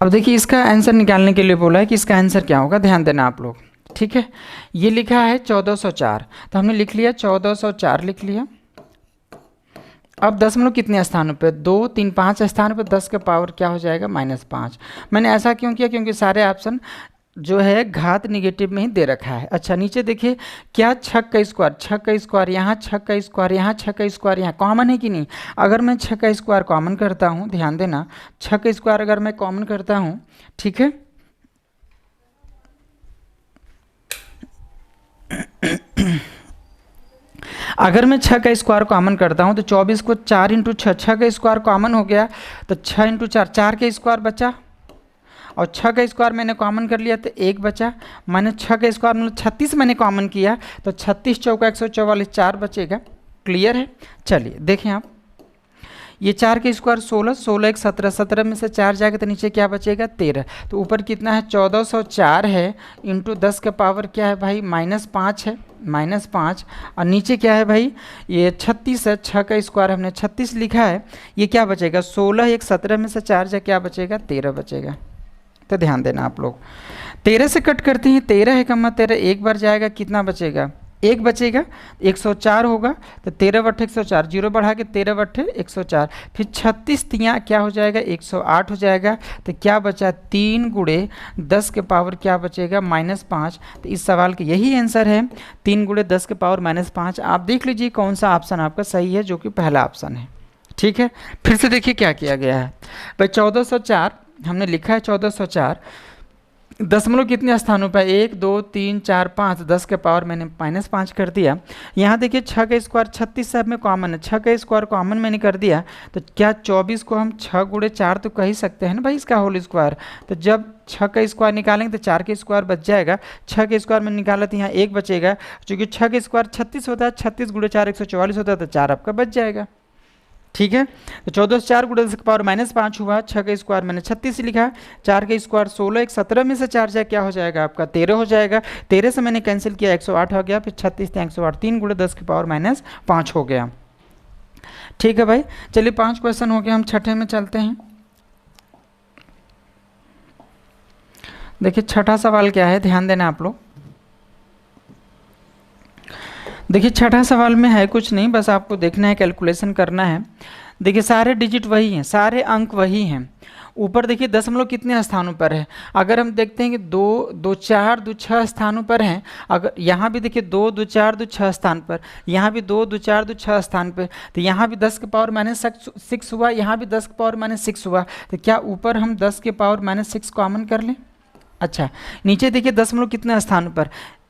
अब देखिए इसका आंसर निकालने के लिए बोला है कि इसका आंसर क्या होगा, ध्यान देना आप लोग, ठीक है। ये लिखा है 1404, तो हमने लिख लिया 1404 लिख लिया। अब दशमलव कितने स्थानों पे, 2 3 5 स्थानों पे 10 के पावर क्या हो जाएगा, -5। मैंने ऐसा क्यों किया, क्योंकि सारे ऑप्शन जो है घात निगेटिव में ही दे रखा है। अच्छा नीचे देखिए क्या 6 का स्क्वायर, 6 का स्क्वायर यहाँ, 6 का स्क्वायर यहाँ, 6 का स्क्वायर यहाँ, कॉमन है कि नहीं। अगर मैं 6 का स्क्वायर कॉमन करता हूँ, ध्यान देना 6 का स्क्वायर अगर मैं कॉमन करता हूँ, ठीक है, अगर मैं 6 का स्क्वायर कॉमन करता हूं तो 24 को 4 इंटू 6, 6 का स्क्वायर कॉमन हो गया तो 6 इंटू 4, 4 का स्क्वायर बचा, और 6 का स्क्वायर मैंने कॉमन कर लिया तो 1 बचा, मैंने 6 का स्क्वायर मतलब 36 मैंने कॉमन किया तो 36 चौका 144, 4 बचेगा। क्लियर है। चलिए देखें आप, ये 4 के स्क्वायर 16, 16 1 17, 17 में से 4 जाएगा तो नीचे क्या बचेगा, 13। तो ऊपर कितना है 1404 है, इंटू 10 का पावर क्या है भाई, -5 है, -5, और नीचे क्या है भाई, ये 36 है, 6 का स्क्वायर हमने 36 लिखा है, ये क्या बचेगा 16 1 17 में से 4 जाए क्या बचेगा, 13 बचेगा। तो ध्यान देना आप लोग, 13 से कट करते हैं, 13 है कम्मा 13, एक बार जाएगा कितना बचेगा, 1 बचेगा, 104 होगा, तो 13 बट्ठे 104, 0 बढ़ा के 13 बट्ठे 104, फिर 36 तियाँ क्या हो जाएगा, 108 हो जाएगा। तो क्या बचा, 3 गुणे 10 के पावर क्या बचेगा, -5। तो इस सवाल का यही आंसर है, 3 गुणे 10 के पावर -5। आप देख लीजिए कौन सा ऑप्शन आपका सही है, जो कि पहला ऑप्शन है, ठीक है। फिर से देखिए क्या किया गया है भाई, 1404 हमने लिखा है 1404, दशमलव कितने स्थानों पर, 1 2 3 4 5, 10 के पावर मैंने -5 कर दिया। यहाँ देखिए 6 का स्क्वायर 36 सब में कॉमन है, 6 का स्क्वायर कॉमन मैंने कर दिया, तो क्या 24 को हम 6 गुणे 4 तो कह ही सकते हैं ना भाई, इसका होल स्क्वायर। तो जब 6 का स्क्वायर निकालेंगे तो 4 का स्क्वायर बच जाएगा, 6 के स्क्वायर में निकाला तो यहाँ 1 बचेगा, चूँकि 6 का स्क्वायर 36 होता है, 36 गुणे 4 144 होता है, तो 4 आपका बच जाएगा। ठीक है, तो 14 से 4 गुणे 10 की पावर -5 हुआ, 6 का स्क्वायर मैंने 36 लिखा, 4 का स्क्वायर 16, 17 में से 4 जाए क्या हो जाएगा आपका 13 हो जाएगा, 13 से मैंने कैंसिल किया 108 हो गया, फिर 36 से 108, 3 गुणे 10 की पावर -5 हो गया। ठीक है भाई, चलिए 5 क्वेश्चन हो गया, हम छठे में चलते हैं। देखिए छठा सवाल क्या है, ध्यान देना आप लोग। देखिए छठा सवाल में है कुछ नहीं, बस आपको देखना है, कैलकुलेशन करना है। देखिए सारे डिजिट वही हैं, सारे अंक वही हैं। ऊपर देखिए दशमलव कितने स्थानों पर है, अगर हम देखते हैं कि 2 2 4 2 6 स्थानों पर हैं, अगर यहाँ भी देखिए 2 2 4 2 6 स्थान पर, यहाँ भी 2 2 4 2 6 स्थान पर, तो यहाँ भी 10 के पावर -6 हुआ, यहाँ भी 10 के पावर -6 हुआ, तो क्या ऊपर हम 10 के पावर -6 कॉमन कर लें। अच्छा, नीचे देखिए दशमलव कितने स्थान पर,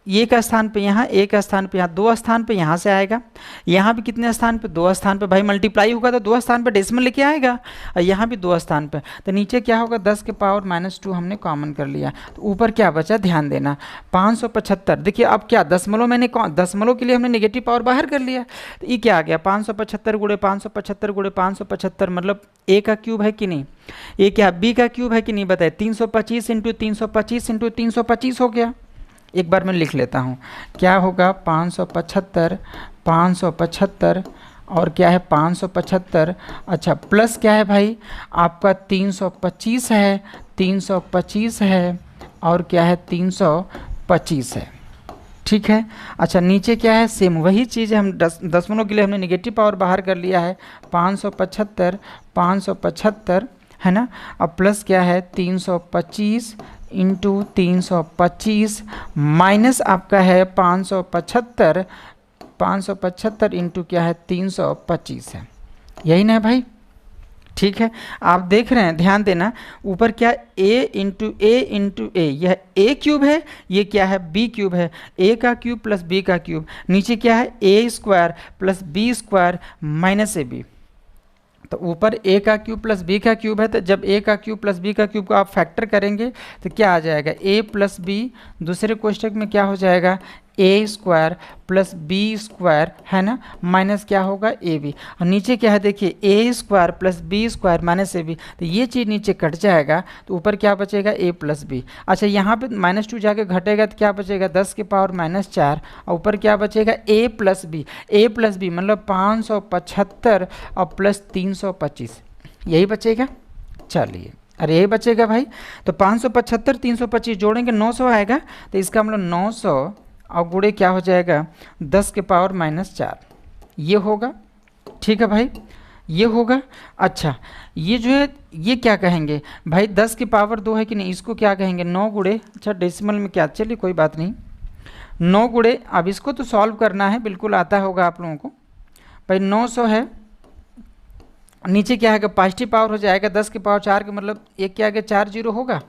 एक स्थान पे यहाँ, एक स्थान पे यहाँ, 2 स्थान पे यहाँ से आएगा, यहाँ भी कितने स्थान पे 2 स्थान पे, भाई मल्टीप्लाई होगा तो 2 स्थान पे डेसिमल लेके आएगा, और यहाँ भी 2 स्थान पे, तो नीचे क्या होगा 10 के पावर -2 हमने कॉमन कर लिया, तो ऊपर क्या बचा ध्यान देना 575। देखिए अब क्या दशमलव मैंने दशमलव के लिए हमने नेगेटिव पावर बाहर कर लिया, तो ये क्या आ गया 575 गुणे 575 गुणे 575, मतलब ए का क्यूब है कि नहीं, ये क्या बी का क्यूब है कि नहीं बताए, 325 इंटू 325 इंटू 325 हो गया। एक बार मैं लिख लेता हूँ, क्या होगा 575 575 और क्या है 575, अच्छा प्लस क्या है भाई आपका 325 है, 325 है और क्या है 325 है। ठीक है, अच्छा नीचे क्या है सेम वही चीज़ है, हम दशमलव के लिए हमने नेगेटिव पावर बाहर कर लिया है, 575 575 है ना, अब प्लस क्या है 325 इंटू 325 माइनस आपका है 575 575 इंटू क्या है 325 है, यही ना है भाई। ठीक है, आप देख रहे हैं ध्यान देना, ऊपर क्या a इंटू ए, यह a क्यूब है, ये क्या है b क्यूब है, a का क्यूब प्लस b का क्यूब, नीचे क्या है a square plus b square minus ab, तो ऊपर a का क्यूब प्लस b का क्यूब है, तो जब a का क्यूब प्लस b का क्यूब को आप फैक्टर करेंगे तो क्या आ जाएगा a प्लस b, दूसरे कोष्टक में क्या हो जाएगा a square plus b square है ना, माइनस क्या होगा ए बी, और नीचे क्या है देखिए a square plus b square minus A B, तो ये चीज़ नीचे कट जाएगा, तो ऊपर क्या बचेगा a प्लस बी। अच्छा यहाँ पे -2 जाके घटेगा तो क्या बचेगा 10 के पावर -4, और ऊपर क्या बचेगा a प्लस बी मतलब 575 और प्लस 325, यही बचेगा। चलिए अरे यही बचेगा भाई, तो 575 325 जोड़ेंगे 900 आएगा, तो इसका मतलब 900 और गुणे क्या हो जाएगा 10 के पावर -4, ये होगा। ठीक है भाई, ये होगा। अच्छा ये जो है ये क्या कहेंगे भाई 10 की पावर 2 है कि नहीं, इसको क्या कहेंगे 9 गुणे, अच्छा डेसिमल में क्या, चलिए कोई बात नहीं 9 गुणे, अब इसको तो सॉल्व करना है, बिल्कुल आता होगा आप लोगों को भाई। 900 है, नीचे क्या है पॉजिटिव पावर हो जाएगा 10 के पावर 4 के, मतलब एक क्या आगे 4 जीरो होगा,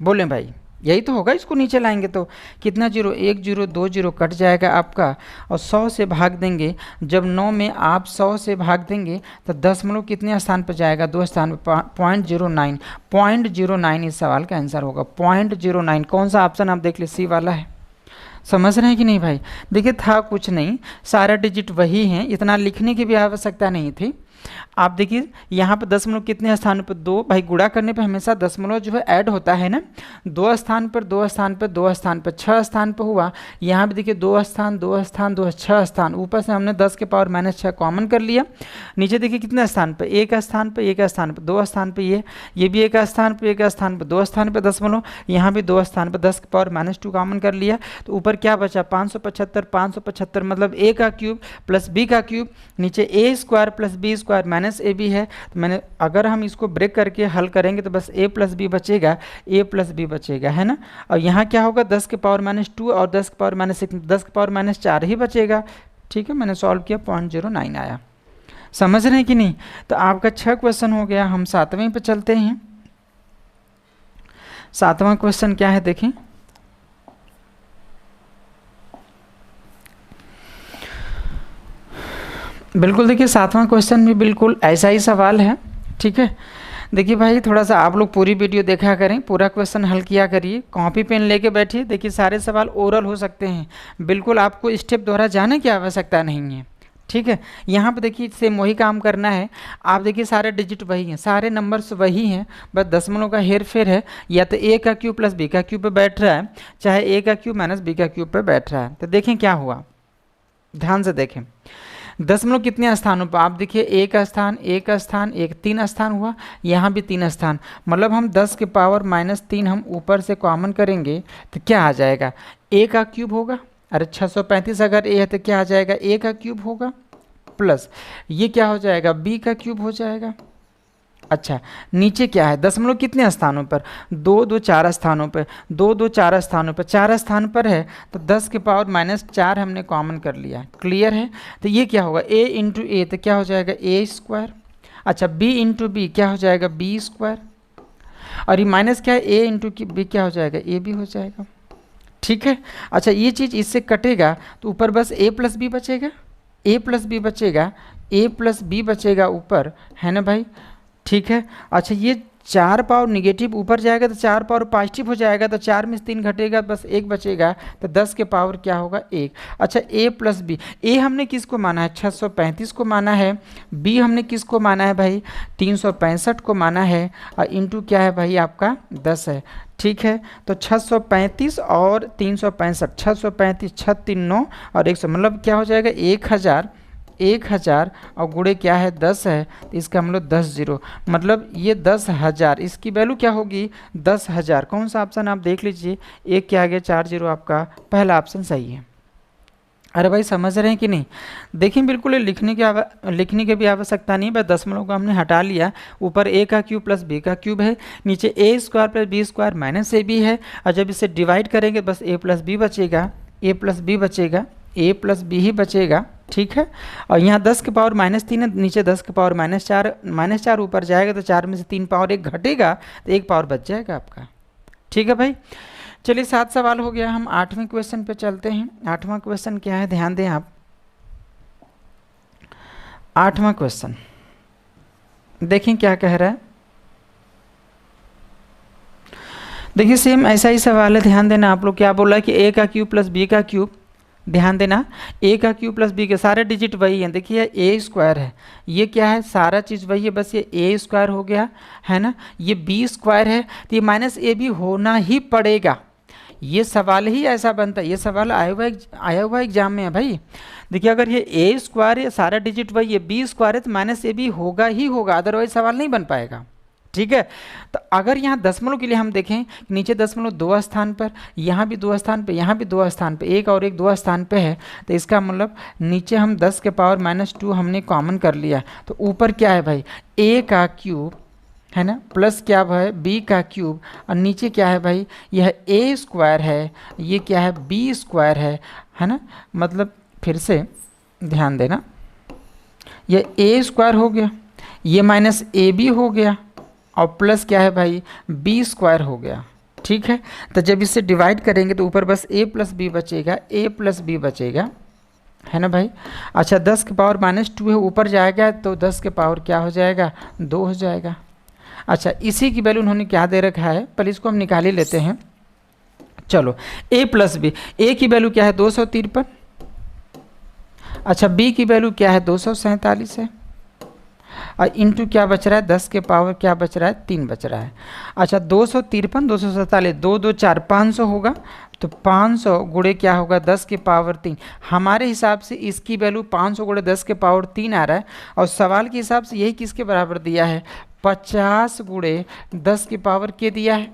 बोलें भाई यही तो होगा। इसको नीचे लाएंगे तो कितना जीरो, 1 जीरो 2 जीरो कट जाएगा आपका, और 100 से भाग देंगे, जब 9 में आप 100 से भाग देंगे तो दशमलव कितने स्थान पर जाएगा 2 स्थान पर, 0.09 इस सवाल का आंसर होगा 0.09। कौन सा ऑप्शन आप देख ले, सी वाला है। समझ रहे हैं कि नहीं भाई। देखिए था कुछ नहीं, सारा डिजिट वही हैं, इतना लिखने की भी आवश्यकता नहीं थी। आप देखिए यहाँ पर दशमलव कितने स्थानों पर 2, भाई गुणा करने पे हमेशा दशमलव जो है ऐड होता है ना, 2 स्थान पर 2 स्थान पर 2 स्थान पर 6 स्थान पर हुआ, यहाँ भी देखिए 2 स्थान 2 स्थान 2 6 स्थान, ऊपर से हमने 10 के पावर -6 कॉमन कर लिया। नीचे देखिए कितने स्थान पर, एक स्थान पर 1 स्थान पर 2 स्थान पर, ये भी एक स्थान पर 1 स्थान पर 2 स्थान पर दशमलव, यहाँ भी 2 स्थान पर 10 के पावर -2 कॉमन कर लिया, तो ऊपर क्या बचा 575 मतलब a का क्यूब प्लस b का क्यूब, नीचे a square plus b square minus A b है, तो मैंने अगर हम इसको ब्रेक करके हल करेंगे तो बस a प्लस बी बचेगा, a प्लस बी बचेगा है ना, और यहाँ क्या होगा 10 के पावर -2 और 10 के पावर -6, 10 के पावर -4 ही बचेगा। ठीक है, मैंने सॉल्व किया 0.09 आया। समझ रहे हैं कि नहीं। तो आपका 6 क्वेश्चन हो गया, हम 7वें पे चलते हैं। 7वां क्वेश्चन क्या है देखें। बिल्कुल देखिए 7वां क्वेश्चन भी बिल्कुल ऐसा ही सवाल है, ठीक है। देखिए भाई थोड़ा सा आप लोग पूरी वीडियो देखा करें, पूरा क्वेश्चन हल किया करिए, कॉपी पेन लेके बैठिए। देखिए सारे सवाल ओरल हो सकते हैं, बिल्कुल आपको स्टेप द्वारा जाने की आवश्यकता नहीं है, ठीक है। यहाँ पे देखिए सेम वही काम करना है। आप देखिए सारे डिजिट वही हैं, सारे नंबर्स वही हैं, बस दशमलव का हेर फेर है। या तो ए का क्यूब प्लस बी का क्यूब पे बैठ रहा है, चाहे ए का क्यूब माइनस बी का क्यूब पे बैठ रहा है। तो देखें क्या हुआ, ध्यान से देखें। दशमलव कितने स्थानों पर, आप देखिए एक स्थान, एक स्थान, एक 3 स्थान हुआ, यहाँ भी 3 स्थान। मतलब हम 10 के पावर -3 हम ऊपर से कॉमन करेंगे तो क्या आ जाएगा, ए का क्यूब होगा। अरे 635 अगर ए है तो क्या आ जाएगा, ए का क्यूब होगा, प्लस ये क्या हो जाएगा, बी का क्यूब हो जाएगा। अच्छा नीचे क्या है, दशमलव कितने स्थानों पर, 2 2 4 स्थानों पर, 2 2 4 स्थानों पर, 4 स्थान पर है तो 10 के पावर -4 हमने कॉमन कर लिया, क्लियर है। तो ये क्या होगा, a इंटू ए तो क्या हो जाएगा a स्क्वायर। अच्छा b इंटू बी क्या हो जाएगा b स्क्वायर, और ये माइनस क्या है a इंटू बी क्या हो जाएगा a भी हो जाएगा, ठीक है। अच्छा ये चीज़ इससे कटेगा तो ऊपर बस a प्लस बी बचेगा, a प्लस बी बचेगा, a प्लस बी बचेगा ऊपर, है ना भाई, ठीक है। अच्छा ये 4 पावर निगेटिव ऊपर जाएगा तो 4 पावर पॉजिटिव हो जाएगा, तो 4 में से 3 घटेगा, बस 1 बचेगा, तो 10 के पावर क्या होगा 1। अच्छा a प्लस बी, ए हमने किसको माना है 635 को माना है, बी हमने किसको माना है भाई 365 को माना है, और इंटू क्या है भाई आपका 10 है, ठीक है। तो 635 और 365, 635 6 3 9 और 100, मतलब क्या हो जाएगा 1000 और गुणे क्या है 10 है, तो इसका मतलब 10 0, मतलब ये 10,000, इसकी वैल्यू क्या होगी 10,000। कौन सा ऑप्शन आप देख लीजिए, एक क्या आ गया 4 0, आपका पहला ऑप्शन सही है। अरे भाई समझ रहे हैं कि नहीं, देखिए बिल्कुल लिखने की भी आवश्यकता नहीं, बस दशमलव को हमने हटा लिया, ऊपर a का क्यूब प्लस b का क्यूब है, नीचे a square plus B square minus A b है, और जब इसे डिवाइड करेंगे बस a प्लस बी बचेगा, a प्लस बी बचेगा, a प्लस बी ही बचेगा, ठीक है। और यहाँ 10 के पावर -3 है, नीचे 10 के पावर -4 ऊपर जाएगा तो 4 में से 3 पावर 1 घटेगा तो 1 पावर बच जाएगा आपका, ठीक है भाई। चलिए 7 सवाल हो गया, हम 8वें क्वेश्चन पे चलते हैं। 8वां क्वेश्चन क्या है, ध्यान दें आप। 8वां क्वेश्चन देखें क्या कह रहा है, देखिए सेम ऐसा ही सवाल है, ध्यान देना आप लोग। क्या बोला है कि a का क्यूब प्लस b का क्यूब, ध्यान देना a का क्यूब प्लस b के सारे डिजिट वही हैं, देखिए a स्क्वायर है, ये क्या है सारा चीज़ वही है, बस ये a स्क्वायर हो गया है ना, ये b स्क्वायर है, तो ये माइनस ए भी होना ही पड़ेगा। ये सवाल ही ऐसा बनता है, ये सवाल आया हुआ एग्जाम में है भाई। देखिए अगर ये a स्क्वायर है, सारा डिजिट वही है, b स्क्वायर है, तो माइनस ए भी होगा ही होगा, अदरवाइज सवाल नहीं बन पाएगा, ठीक है। तो अगर यहाँ दशमलव के लिए हम देखें, नीचे दशमलव 2 स्थान पर, यहाँ भी 2 स्थान पर, यहाँ भी 2 स्थान पर, एक और एक 2 स्थान पे है, तो इसका मतलब नीचे हम 10 के पावर -2 हमने कॉमन कर लिया, तो ऊपर क्या है भाई a का क्यूब है ना, प्लस क्या है b का क्यूब, और नीचे क्या है भाई यह a स्क्वायर है, ये क्या है b स्क्वायर है ना। मतलब फिर से ध्यान देना, यह a स्क्वायर हो गया, ये माइनस ए बी हो गया, और प्लस क्या है भाई b स्क्वायर हो गया, ठीक है। तो जब इसे डिवाइड करेंगे तो ऊपर बस a प्लस बी बचेगा, a प्लस बी बचेगा, है ना भाई। अच्छा 10 के पावर -2 है, ऊपर जाएगा तो 10 के पावर क्या हो जाएगा 2 हो जाएगा। अच्छा इसी की वैल्यू उन्होंने क्या दे रखा है, पहले इसको हम निकाल ही लेते हैं। चलो a प्लस बी, a की वैल्यू क्या है 253, अच्छा b की वैल्यू क्या है 247 है, और इंटू क्या बच रहा है 10 के पावर क्या बच रहा है 3 बच रहा है। अच्छा 253 247 2 2 4 500 होगा, तो 500 गुणे क्या होगा 10 के पावर 3, हमारे हिसाब से इसकी वैल्यू 500 गुणे 10 के पावर 3 आ रहा है, और सवाल के हिसाब से यही किसके बराबर दिया है 50 गुणे 10 के पावर के दिया है,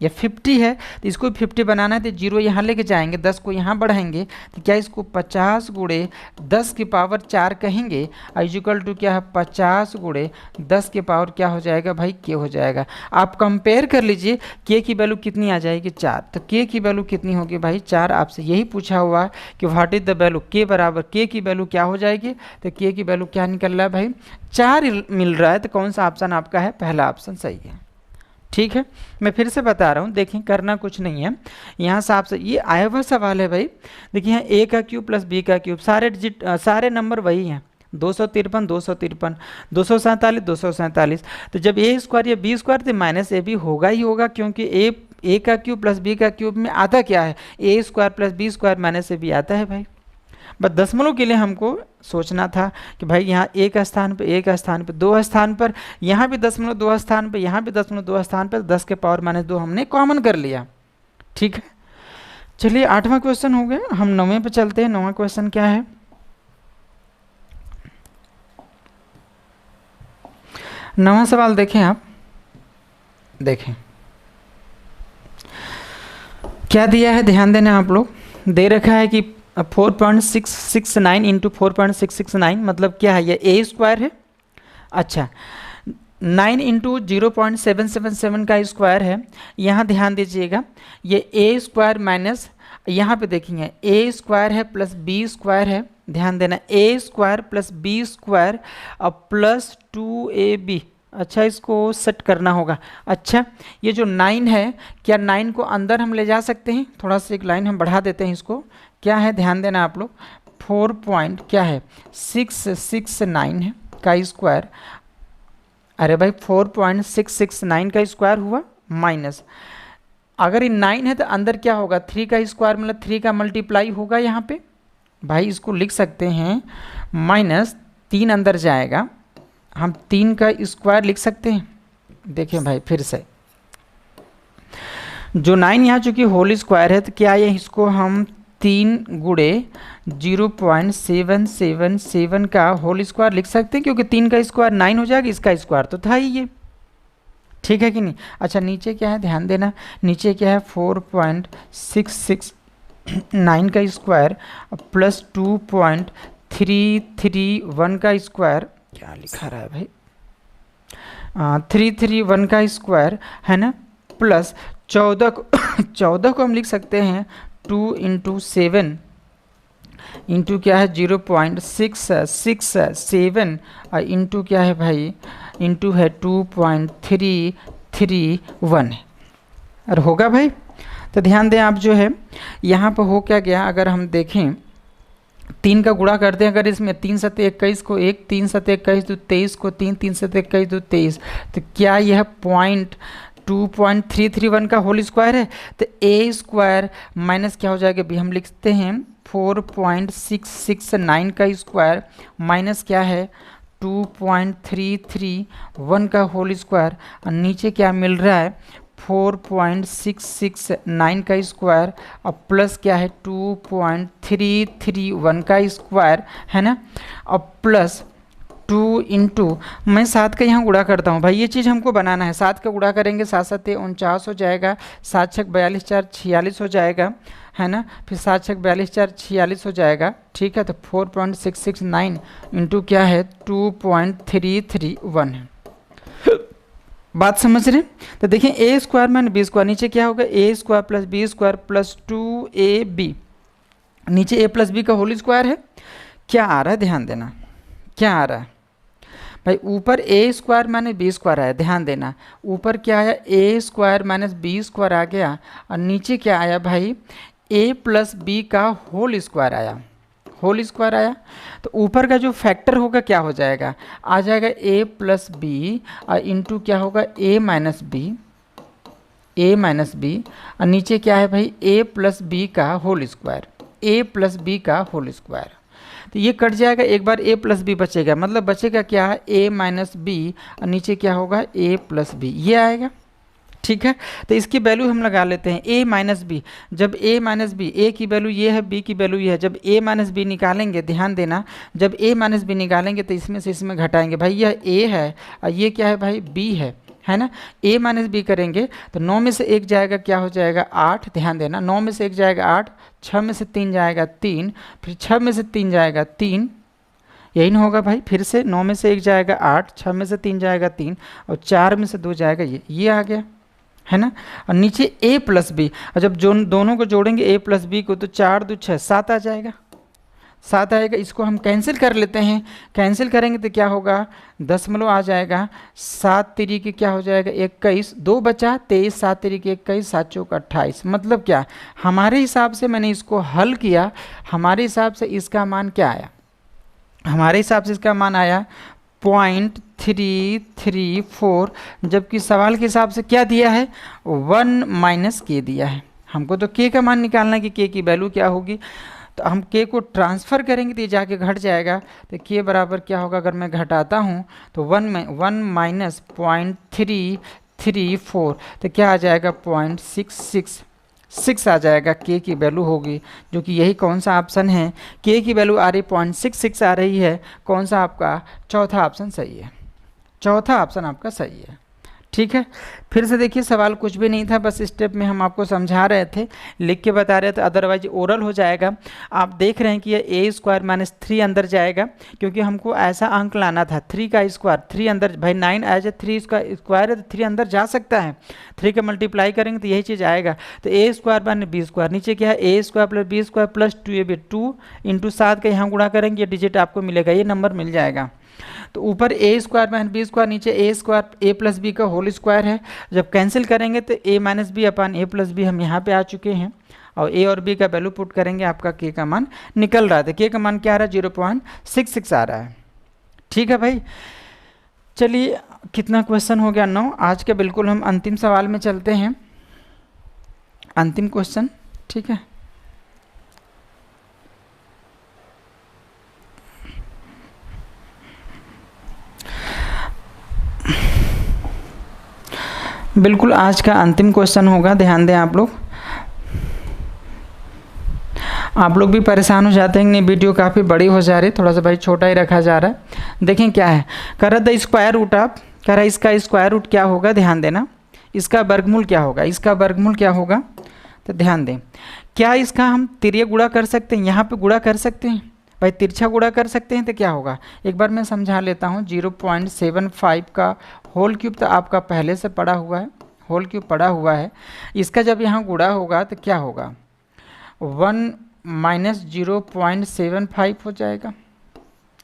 या 50 है, तो इसको 50 बनाना है तो 0 यहाँ लेके जाएंगे, 10 को यहाँ बढ़ाएंगे, तो क्या इसको 50 गुणे 10 की पावर 4 कहेंगे, इक्वल टू क्या है 50 गुणे 10 के पावर क्या हो जाएगा भाई के हो जाएगा। आप कंपेयर कर लीजिए, के की वैल्यू कितनी आ जाएगी 4, तो के की वैल्यू कितनी होगी भाई 4। आपसे यही पूछा हुआ कि व्हाट इज द वैल्यू के बराबर, के की वैल्यू क्या हो जाएगी, तो के की वैल्यू क्या निकल रहा है भाई 4 मिल रहा है, तो कौन सा ऑप्शन आपका है, पहला ऑप्शन सही है, ठीक है, मैं फिर से बता रहा हूँ, देखें करना कुछ नहीं है, यहाँ साफ से ये आया हुआ सवाल है भाई। देखिए यहाँ a का क्यूब प्लस b का क्यूब, सारे नंबर वही हैं, 253 253 247 247, तो जब a स्क्वायर या b स्क्वायर तो माइनस ए बी होगा ही होगा, क्योंकि a का क्यूब प्लस b का क्यूब में आता क्या है, a square plus b square minus A b आता है भाई। बस दशमलव के लिए हमको सोचना था कि भाई यहाँ एक स्थान पे दो स्थान पर, यहाँ भी दशमलव दो स्थान पे, यहाँ भी दशमलव दो स्थान पर, 10 के पावर माइनस 2 हमने कॉमन कर लिया। ठीक है, चलिए 8वां क्वेश्चन हो गया, हम 9वें पे चलते हैं। 9वां क्वेश्चन क्या है, 9वां सवाल देखें आप, देखें क्या दिया है, ध्यान देना आप लोग। दे रखा है कि 4.669 इंटू 4.669 मतलब क्या है, ये a स्क्वायर है। अच्छा 9 इंटू 0.777 का स्क्वायर है। यहाँ ध्यान दीजिएगा, ये a स्क्वायर माइनस, यहाँ पे देखेंगे a स्क्वायर है प्लस b स्क्वायर है, ध्यान देना a square plus b square और प्लस 2ab। अच्छा इसको सेट करना होगा। अच्छा ये जो 9 है, क्या 9 को अंदर हम ले जा सकते हैं, थोड़ा सा एक लाइन हम बढ़ा देते हैं इसको, क्या है ध्यान देना आप लोग, 4.669 है का स्क्वायर, अरे भाई 4.669 का स्क्वायर हुआ माइनस, अगर ये 9 है तो अंदर क्या होगा, 3 का स्क्वायर मतलब 3 का मल्टीप्लाई होगा यहाँ पे, भाई इसको लिख सकते हैं माइनस 3 अंदर जाएगा, हम 3 का स्क्वायर लिख सकते हैं। देखें भाई फिर से, जो 9 यहाँ चूँकि होल स्क्वायर है तो क्या ये इसको हम 3 गुणे 0.777 का होल स्क्वायर लिख सकते हैं, क्योंकि 3 का स्क्वायर 9 हो जाएगा, इसका स्क्वायर तो था ही ये, ठीक है कि नहीं। अच्छा नीचे क्या है ध्यान देना, नीचे क्या है 4.669 का स्क्वायर प्लस 2.331 का स्क्वायर, क्या लिखा रहा है भाई, 331 का स्क्वायर है ना, प्लस 14 को हम लिख सकते हैं 2 इंटू 7 इंटू क्या है 0.667 और इंटू क्या है भाई, इंटू है 2.331 है, और होगा भाई। तो ध्यान दें आप, जो है यहाँ पर हो क्या गया, अगर हम देखें 3 का गुणा करते हैं, अगर इसमें 3 सत्ते 21 को 1, 3 सत्ते 21 तो 23 को 3, 3 सत्ते 21 तो 23, तो क्या यह 2.331 का होल स्क्वायर है, तो a स्क्वायर माइनस क्या हो जाएगा भी, हम लिखते हैं 4.669 का स्क्वायर माइनस क्या है 2.331 का होल स्क्वायर, और नीचे क्या मिल रहा है 4.669 का स्क्वायर और प्लस क्या है 2.331 का स्क्वायर है ना, और प्लस 2 इंटू, मैं 7 का यहाँ गुणा करता हूँ भाई, ये चीज़ हमको बनाना है, 7 का गुणा करेंगे 7 सत्ते 49 हो जाएगा, 7 छक 42 4 46 हो जाएगा है ना, फिर 7 छक 42 4 46 हो जाएगा, ठीक है। तो 4.669 इंटू क्या है 2.331 है, बात समझ रहे हैं। तो देखिए a square minus B square, नीचे क्या होगा a square plus B square plus 2ab, नीचे a प्लस बी का होल स्क्वायर है, क्या आ रहा है ध्यान देना, क्या आ रहा है भाई, ऊपर a square minus B square आया, ध्यान देना ऊपर क्या आया a square minus B square आ गया, और नीचे क्या आया भाई a प्लस बी का होल स्क्वायर आया, होल स्क्वायर आया, तो ऊपर का जो फैक्टर होगा क्या हो जाएगा, आ जाएगा a प्लस बी और इंटू क्या होगा a माइनस बी, और नीचे क्या है भाई a प्लस बी का whole square, a plus B का होल स्क्वायर, तो ये कट जाएगा, एक बार a प्लस बी बचेगा, मतलब बचेगा क्या है a माइनस बी और नीचे क्या होगा a प्लस बी, ये आएगा, ठीक है। तो इसकी वैल्यू हम लगा लेते हैं a माइनस बी, जब a माइनस बी, a की वैल्यू ये है, b की वैल्यू ये है, जब a माइनस बी निकालेंगे, ध्यान देना जब a माइनस बी निकालेंगे तो इसमें से इसमें घटाएंगे, भाई यह a है और ये क्या है भाई b है ना, a माइनस बी करेंगे तो 9 में से 1 जाएगा, क्या हो जाएगा 8, ध्यान देना 9 में से 1 जाएगा 8, 6 में से 3 जाएगा 3, फिर 6 में से 3 जाएगा 3, यही ना होगा भाई, फिर से 9 में से 1 जाएगा 8, 6 में से 3 जाएगा 3 और 4 में से 2 जाएगा ये आ गया है ना, और नीचे a प्लस बी, और जब जो दोनों को जोड़ेंगे a प्लस बी को तो 4 2 6 7 आ जाएगा, 7 आएगा। इसको हम कैंसिल कर लेते हैं, कैंसिल करेंगे तो क्या होगा, दशमलव आ जाएगा। 7 तरीके क्या हो जाएगा 21, 2 बचा 23, 7 तरीके 21, 7 चौक 28। मतलब क्या, हमारे हिसाब से मैंने इसको हल किया, हमारे हिसाब से इसका मान क्या आया, हमारे हिसाब से इसका मान आया 0.334, जबकि सवाल के हिसाब से क्या दिया है 1 माइनस के दिया है। हमको तो के का मान निकालना है कि के की वैल्यू क्या होगी, तो हम के को ट्रांसफ़र करेंगे तो ये जाके घट जाएगा। तो के बराबर क्या होगा, अगर मैं घटाता हूँ तो 1 माइनस 0.334, तो क्या आ जाएगा 0.666 आ जाएगा, के की वैल्यू होगी, जो कि यही कौन सा ऑप्शन है, के की वैल्यू आ रही 0.66 आ रही है। कौन सा आपका चौथा ऑप्शन सही है, चौथा ऑप्शन आपका सही है। ठीक है, फिर से देखिए सवाल कुछ भी नहीं था, बस स्टेप में हम आपको समझा रहे थे, लिख के बता रहे थे, अदरवाइज ओरल हो जाएगा। आप देख रहे हैं कि ये ए स्क्वायर माइनस 3 अंदर जाएगा, क्योंकि हमको ऐसा अंक लाना था 3 का स्क्वायर, 3 अंदर, भाई 9 एज ए 3 का स्क्वायर है तो 3 अंदर जा सकता है, 3 का मल्टीप्लाई करेंगे तो यही चीज़ आएगा। तो A square minus B square, नीचे क्या है A square plus B square plus 2ab, 2 into 7 का यहाँ गुणा करेंगे, ये डिजिट आपको मिलेगा, ये नंबर मिल जाएगा। तो ऊपर ए स्क्वायर माइनस बी स्क्वायर, नीचे ए स्क्वायर ए प्लस बी का होल स्क्वायर है। जब कैंसिल करेंगे तो ए माइनस बी अपन ए प्लस बी हम यहाँ पे आ चुके हैं, और ए और बी का वैल्यू पुट करेंगे, आपका के का मान निकल रहा है। तो के का मान क्या आ रहा है 0.66 आ रहा है। ठीक है भाई, चलिए कितना क्वेश्चन हो गया 9। आज के बिल्कुल हम अंतिम सवाल में चलते हैं, अंतिम क्वेश्चन। ठीक है, बिल्कुल आज का अंतिम क्वेश्चन होगा, ध्यान दें आप लोग भी परेशान हो जाते हैं, नहीं वीडियो काफ़ी बड़ी हो जा रही है, थोड़ा सा भाई छोटा ही रखा जा रहा है। देखें क्या है, कह रहा द स्क्वायर रूट ऑफ, कह रहा इसका स्क्वायर रूट क्या होगा, ध्यान देना, इसका वर्गमूल क्या होगा, इसका वर्गमूल क्या होगा, तो ध्यान दें। क्या इसका हम तिर्यक गुणा कर सकते हैं, यहाँ पे गुणा कर सकते हैं भाई, तिरछा गुणा कर सकते हैं, तो क्या होगा एक बार मैं समझा लेता हूँ। 0.75 का होल क्यूब तो आपका पहले से पड़ा हुआ है, होल क्यूब पड़ा हुआ है, इसका जब यहाँ गुणा होगा तो क्या होगा 1 माइनस 0.75 हो जाएगा।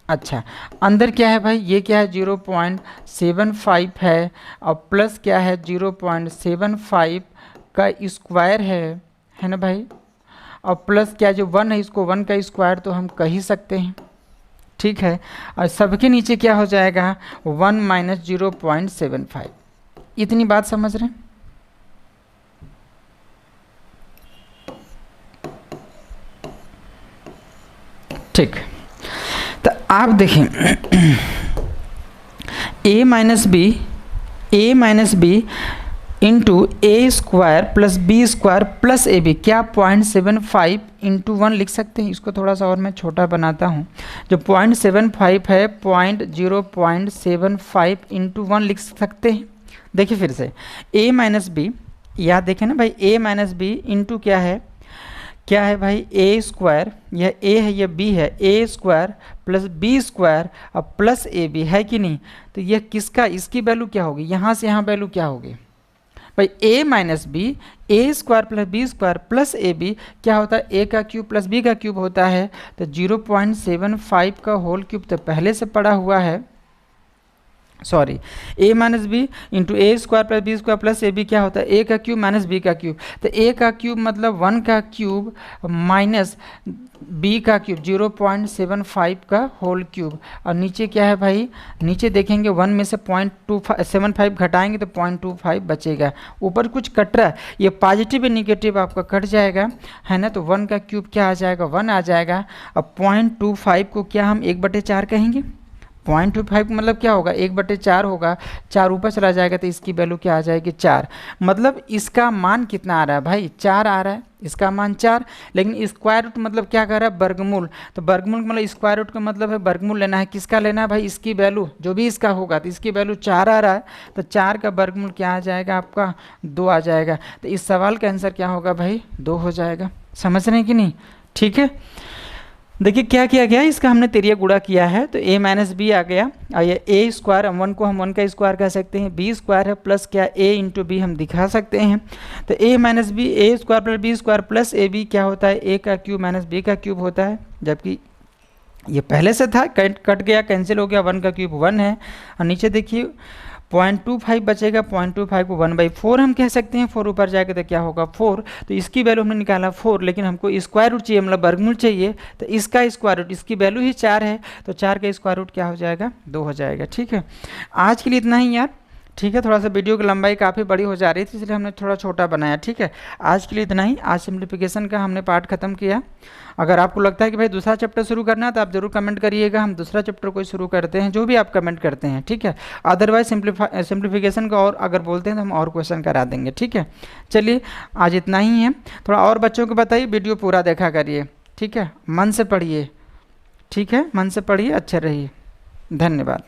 अच्छा, अंदर क्या है भाई, ये क्या है 0.75 है, और प्लस क्या है 0.75 का स्क्वायर है ना भाई, और प्लस क्या जो 1 है, इसको 1 का स्क्वायर तो हम कह ही सकते हैं। ठीक है, और सबके नीचे क्या हो जाएगा 1 माइनस 0.75। इतनी बात समझ रहे हैं। ठीक, तो आप देखें a minus b into a square plus B square plus a b, क्या 0.75 इंटू 1 लिख सकते हैं। इसको थोड़ा सा और मैं छोटा बनाता हूँ, जो 0.75 है 0.75 इंटू 1 लिख सकते हैं। देखिए फिर से a माइनस बी, याद देखें ना भाई, a माइनस बी इंटू क्या है भाई ए स्क्वायर, यह a है यह b है, A square plus B square और प्लस ए बी है कि नहीं। तो यह किसका, इसकी वैल्यू क्या होगी, यहाँ से यहाँ वैल्यू क्या होगी भाई a minus b, a square plus B square plus a b क्या होता है a का क्यूब प्लस b का क्यूब होता है। तो 0.75 का होल क्यूब तो पहले से पड़ा हुआ है, sorry a minus b into a square plus B square plus a b क्या होता है a का क्यूब माइनस b का क्यूब। तो a का क्यूब मतलब 1 का क्यूब माइनस b का क्यूब 0.75 का होल क्यूब, और नीचे क्या है भाई, नीचे देखेंगे 1 में से 0.75 घटाएंगे तो 0.25 बचेगा। ऊपर कुछ कट रहा है, ये पॉजिटिव या निगेटिव आपका कट जाएगा, है ना। तो 1 का क्यूब क्या आ जाएगा 1 आ जाएगा, अब 0.25 को क्या हम 1/4 कहेंगे। 0.25 मतलब क्या होगा 1/4 होगा, 4 ऊपर चला जाएगा तो इसकी वैल्यू क्या आ जाएगी 4। मतलब इसका मान कितना आ रहा है भाई 4 आ रहा है, इसका मान 4। लेकिन स्क्वायर रूट मतलब क्या कर रहा है वर्गमूल, तो वर्गमूल मतलब स्क्वायर रूट का मतलब है वर्गमूल लेना है। किसका लेना है भाई, इसकी वैल्यू जो भी इसका होगा, तो इसकी वैल्यू 4 आ रहा है, तो 4 का वर्गमूल क्या आ जाएगा आपका 2 आ जाएगा। तो इस सवाल का आंसर क्या होगा भाई 2 हो जाएगा। समझ रहे हैं कि नहीं। ठीक है, देखिए क्या किया गया, इसका हमने तिर्यक गुणा किया है, तो a माइनस बी आ गया, और ये a स्क्वायर 1 को हम 1 का स्क्वायर कह सकते हैं, b स्क्वायर है प्लस क्या a इंटू बी हम दिखा सकते हैं। तो a minus b, a square plus B square plus a b क्या होता है a का क्यूब माइनस b का क्यूब होता है, जबकि ये पहले से था, कट गया, कैंसिल हो गया, 1 का क्यूब 1 है। और नीचे देखिए 0.25 बचेगा, 0.25 को 1/4 हम कह सकते हैं, 4 ऊपर जाएगा तो क्या होगा 4। तो इसकी वैल्यू हमने निकाला 4, लेकिन हमको स्क्वायर रूट चाहिए, मतलब वर्गमूल चाहिए। तो इसका स्क्वायर रूट, इसकी वैल्यू ही 4 है, तो 4 का स्क्वायर रूट क्या हो जाएगा, 2 हो जाएगा। ठीक है, आज के लिए इतना ही यार। ठीक है, थोड़ा सा वीडियो की लंबाई काफ़ी बड़ी हो जा रही थी, इसलिए हमने थोड़ा छोटा बनाया। ठीक है, आज के लिए इतना ही। आज सिंप्लीफिकेशन का हमने पार्ट खत्म किया। अगर आपको लगता है कि भाई दूसरा चैप्टर शुरू करना है तो आप जरूर कमेंट करिएगा, हम दूसरा चैप्टर को शुरू करते हैं, जो भी आप कमेंट करते हैं। ठीक है, अदरवाइज सिंप्लीफिकेशन का और अगर बोलते हैं तो हम और क्वेश्चन करा देंगे। ठीक है, चलिए आज इतना ही है। थोड़ा और बच्चों को बताइए, वीडियो पूरा देखा करिए। ठीक है, मन से पढ़िए। ठीक है, मन से पढ़िए, अच्छे रहिए। धन्यवाद।